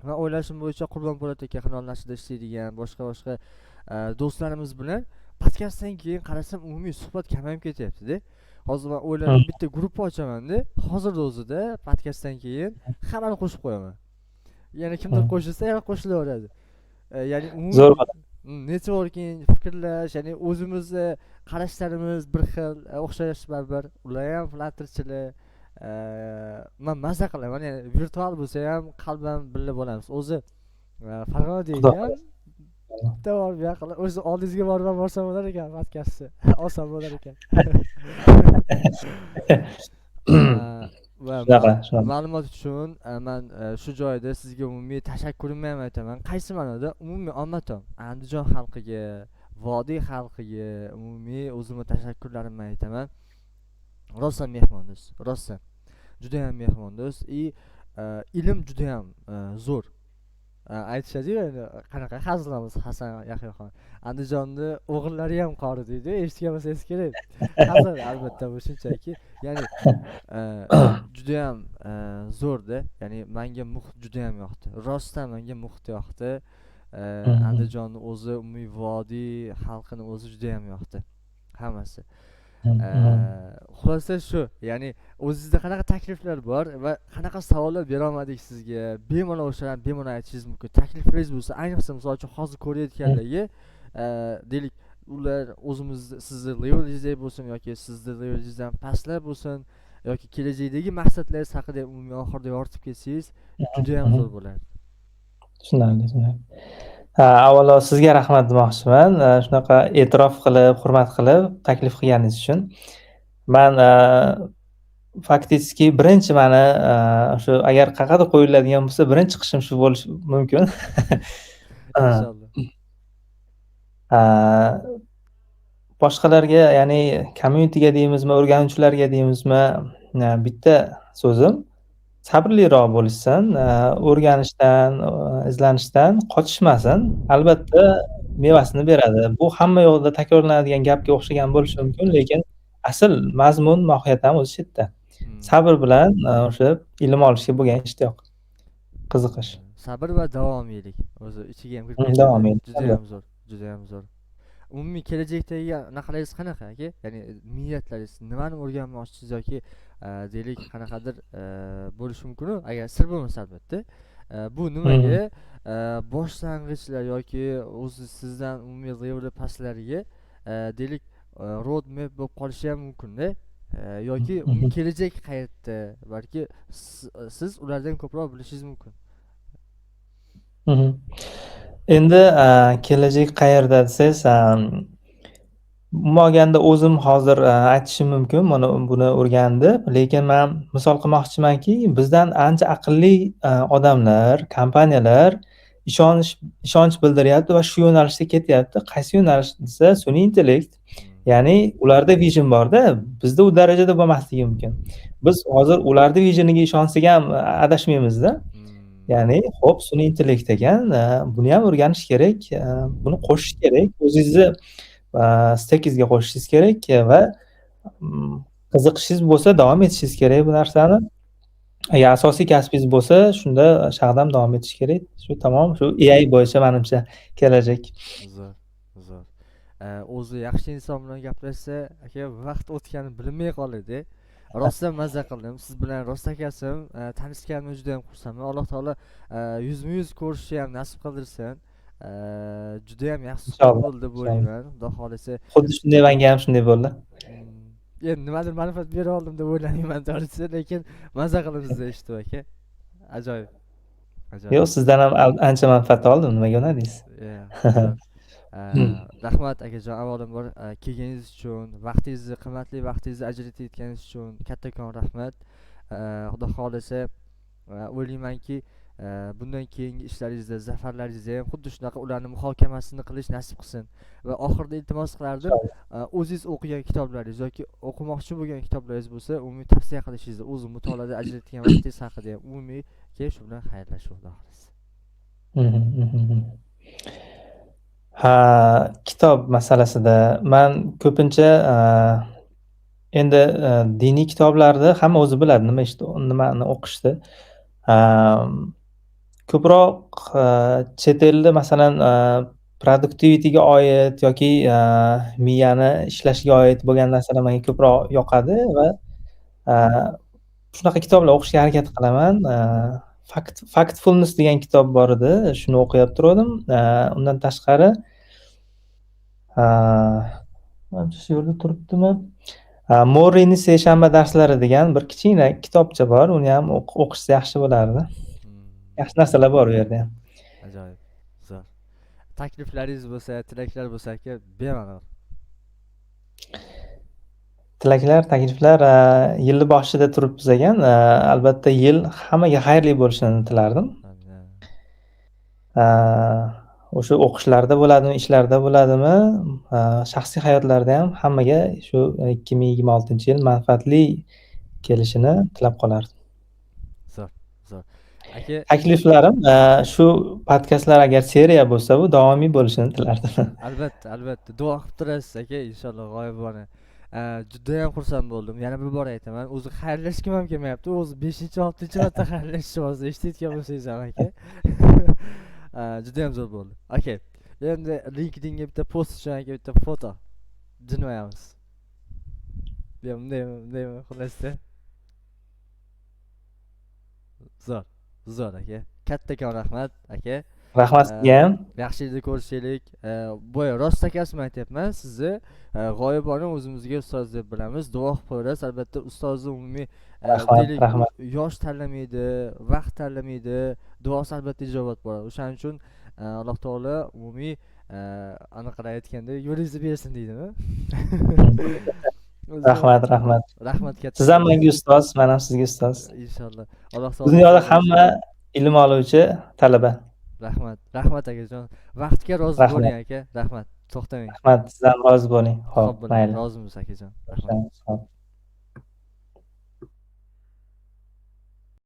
Men o'ylashim bo'yicha Qurbon Po'lat aka kanal nashrida ishlaydigan boshqa do'stlarimiz bilan podkastdan keyin qarasam umumiy suhbat kamayib ketyapti-da. Hozir men o'yladim bitta guruh ochaman-da. Hozirda o'zida podkastdan keyin hammani qo'shib qo'yaman. Yana kimdir qo'shilsa, yana qo'shilaveradi. Ya'ni zo'r networking, fikrlash, ya'ni o'zimizni qarashlarimiz bir xil, o'xshash baribir. Ular ham Flutterchilar, man maza qilaman, ya'ni virtual bo'lsa ham qalban birga bo'lamiz. O'zi Farg'onaga Xudo ham bitta borib yaqin o'zi oldingizga borib ham borsam bo'lar ekan, podkastni oson bo'lar ekan. Va shunaqa. ma'lumot uchun man shu joyda sizga umumiy tashakkurimni ham aytaman. Qaysi ma'noda? Umumiy ommaton Andijon xalqiga, vodiy xalqiga umumiy o'zimni tashakkurlarimni aytaman. Rostdan mehmondo'st, rostdan juda ham mehmondo'st. Ilm juda ham zo'r. Aytishadi-yu, endi qanaqa hazilamiz Hasan Yahyoxon. Andijonni o'g'illari ham qori deydi, eshitgan bo'lsangiz kerak. Hazil albatta bu shunchaki. Ya'ni juda ham zo'rda. Ya'ni menga muhit juda ham yoqdi. Rostdan menga muhit yoqdi. Andijonni o'zi, umumiy vodiy xalqini o'zi juda ham yoqdi. Hammasi. Xulosa shu, ya'ni o'zingizda qanaqa takliflar bor va qanaqa savollar bera olmadik sizga, bemalol o'shalarni bemalol aytishingiz mumkin. Takliflaringiz bo'lsa, ayniqsa misol uchun hozir ko'rayotganlarga deylik, ular sizni levelingizda bo'lsin yoki sizni levelingizdan pastlar bo'lsin yoki kelajakdagi maqsadlaringiz haqida umumiy oxirida yoritib ketsangiz juda ham zo'r bo'lardi. Tushunarli. Avvalo sizga rahmat demoqchiman. Shunaqa e'tirof qilib, hurmat qilib, taklif qilganingiz uchun. Men faktiski birinchi mani shu agar qaqada qo'yiladigan bo'lsa, birinchi chiqishim shu bo'lishi mumkin. Inshaalloh. Boshqalarga, ya'ni communityga deymizmi, o'rganuvchilarga deymizmi, bitta so'zim sabrliroq bo'lishsin, o'rganishdan, izlanishdan qochishmasin. Albatta mevasini beradi. Bu hamma yoqda takrorlanadigan gapga o'xshagan bo'lishi mumkin, lekin asl mazmun, mohiyat ham o'zi shu yerda. Sabr bilan o'sha ilm olishga bo'lgan ishtiyoq, qiziqish. Sabr va davomiylik o'zi ichiga ham kirib Davomiylik. juda ham zo'r. Umumiy kelajakdagi anaqalaringiz qanaqa aka? Ya'ni niyatlaringiz, nimani o'rganmoqchisiz yoki deylik qanaqadir bo'lishi mumkin-ku, agar sir bo'lmasa albatta. Bu nimaga boshlang'ichlar yoki o'zi sizdan umumiy level pastlariga deylik road map bo'lib qolishi ham mumkin-da. Yoki kelajak qayerda, balki siz ulardan ko'proq bilishingiz mumkin. Endi kelajak qayerda desangiz, umuman o'zim hozir aytishim mumkin, mana buni o'rgandim, lekin men misol qilmoqchimanki, bizdan ancha aqlli odamlar, kompaniyalar ishonch bildiryapti va shu yo'nalishda ketyapti. Qaysi yo'nalish desa, sun'iy intellekt. Ya'ni ularda vision borda, bizda u darajada bo'lmasligi mumkin. Biz hozir ularda visioniga ishonsak ham adashmaymiz-da. Ya'ni, xo'p, sun'iy intellekt ekan, buni ham o'rganish kerak, buni qo'shish kerak, o'zingizni stekingizga qo'shishingiz kerak va qiziqishingiz bo'lsa davom etishingiz kerak bu narsani. Agar asosiy kasbingiz bo'lsa, shunda shag'dam davom etish kerak. Shu tamom, shu AI bo'yicha menimcha kelajak. Zo'r. O'zi yaxshi inson bilan gaplashsa, aka, vaqt o'tgani bilmay qoladi. Rostdan mazza qildim. Siz bilan rost akasim, tanishganimga juda ham xursandman. Alloh taolo yuzma-yuz ko'rishni ham nasib qildirsin. Juda ham yaxshi bo'ldi deb o'ylayman. Xudo xolisa. Xuddi shunday menga ham shunday bo'ldi. Endi nimadir manfaat bera oldim deb o'ylayman to'g'risi, lekin mazza qilib sizni eshitib aka. Ajoyib. Yo'q, sizdan ham ancha manfaat oldim, nimaga unadingiz? Rahmat akajon, avvalambor kelganingiz uchun, vaqtingizni, qimmatli vaqtingizni ajratayotganingiz uchun kattakon rahmat. Xudo xolisa o'ylaymanki, bundan keyingi ishlaringizda, zafarlaringizda ham xuddi shunaqa ularni muhokamasini qilish nasib qilsin. Va oxirida iltimos qilardim, o'zingiz o'qigan kitoblaringiz yoki o'qimoqchi bo'lgan kitoblaringiz bo'lsa, umumiy tavsiya qilishingizni, o'zi mutolaada ajratgan vaqtingiz haqida ham umumiy shu bilan xayrlashib xudo xolisa. Kitob masalasida men ko'pincha endi diniy kitoblarni hamma o'zi biladi, nimani o'qishni. Ko'proq chet elda masalan productivityga oid yoki miyani ishlashiga oid bo'lgan narsalar menga ko'proq yoqadi va shunaqa kitoblar o'qishga harakat qilaman. Factfulness degan kitob bor edi, shuni o'qib turdim. Undan tashqari, mana shu yerda turibdimi? Morrining seshanba darslari degan bir kichkina kitobcha bor. Uni ham o'qishsa yaxshi bo'lardi. Yaxshi narsalar bor u yerda ham. Ajoyib. Zo'r. Takliflaringiz bo'lsa, tilaklar bo'lsa aka, bemalol. Tilaklar, takliflar yilni boshida turibmiz ekan. Albatta yil hammaga xayrli bo'lishini tilardim. O'sha o'qishlarda bo'ladimi, ishlarda bo'ladimi, shaxsiy hayotlarda ham hammaga shu 2026-yil manfaatli kelishini tilab qolardim. Zo'r, zo'r. Aka, Takliflarim shu podkastlar agar seriya bo'lsa, bu davomiy bo'lishini tilardim. albatta. Duo qilib turasiz aka, inshaalloh g'oyibona. Juda ham xursand bo'ldim. Yana bir bor aytaman, o'zi xayrlashgim ham kelmayapti. O'zi 6-6 marta xayrlashyapmiz, eshitayotgan bo'lsangiz ham aka. Juda ham zo'r bo'ldi. Aka, endi LinkedInga bitta post uchun aka bitta foto jo'nayamiz. Bundaymi, xullasda. Zo'r aka. Kattakon rahmat aka. Rahmat sizga ham. Yaxshi yilda ko'rishaylik. Boya rost akasini aytyapman, sizni g'oyibona o'zimizga ustoz deb bilamiz. Duo qilib qo'yasiz. Albatta ustozni umumiy Rahmat. yosh tanlamaydi, vaqt tanlamaydi. Duosi albatta ijobat bo'ladi. O'shaning uchun Alloh taolo umumiy anaqalar aytganda yo'lingizni bersin deydimi? Rahmat. Rahmat katta. Siz ham menga ustoz, men ham sizga ustoz. Inshaalloh. Alloh taolo Dunyoda hamma ilm oluvchi talaba. Rahmat akajon. Vaqtga rozi bo'ling aka. Rahmat. To'xtamang. Rahmat, sizdan rozi bo'ling. Xo'p, mayli. Rozimiz akajon. Rahmat.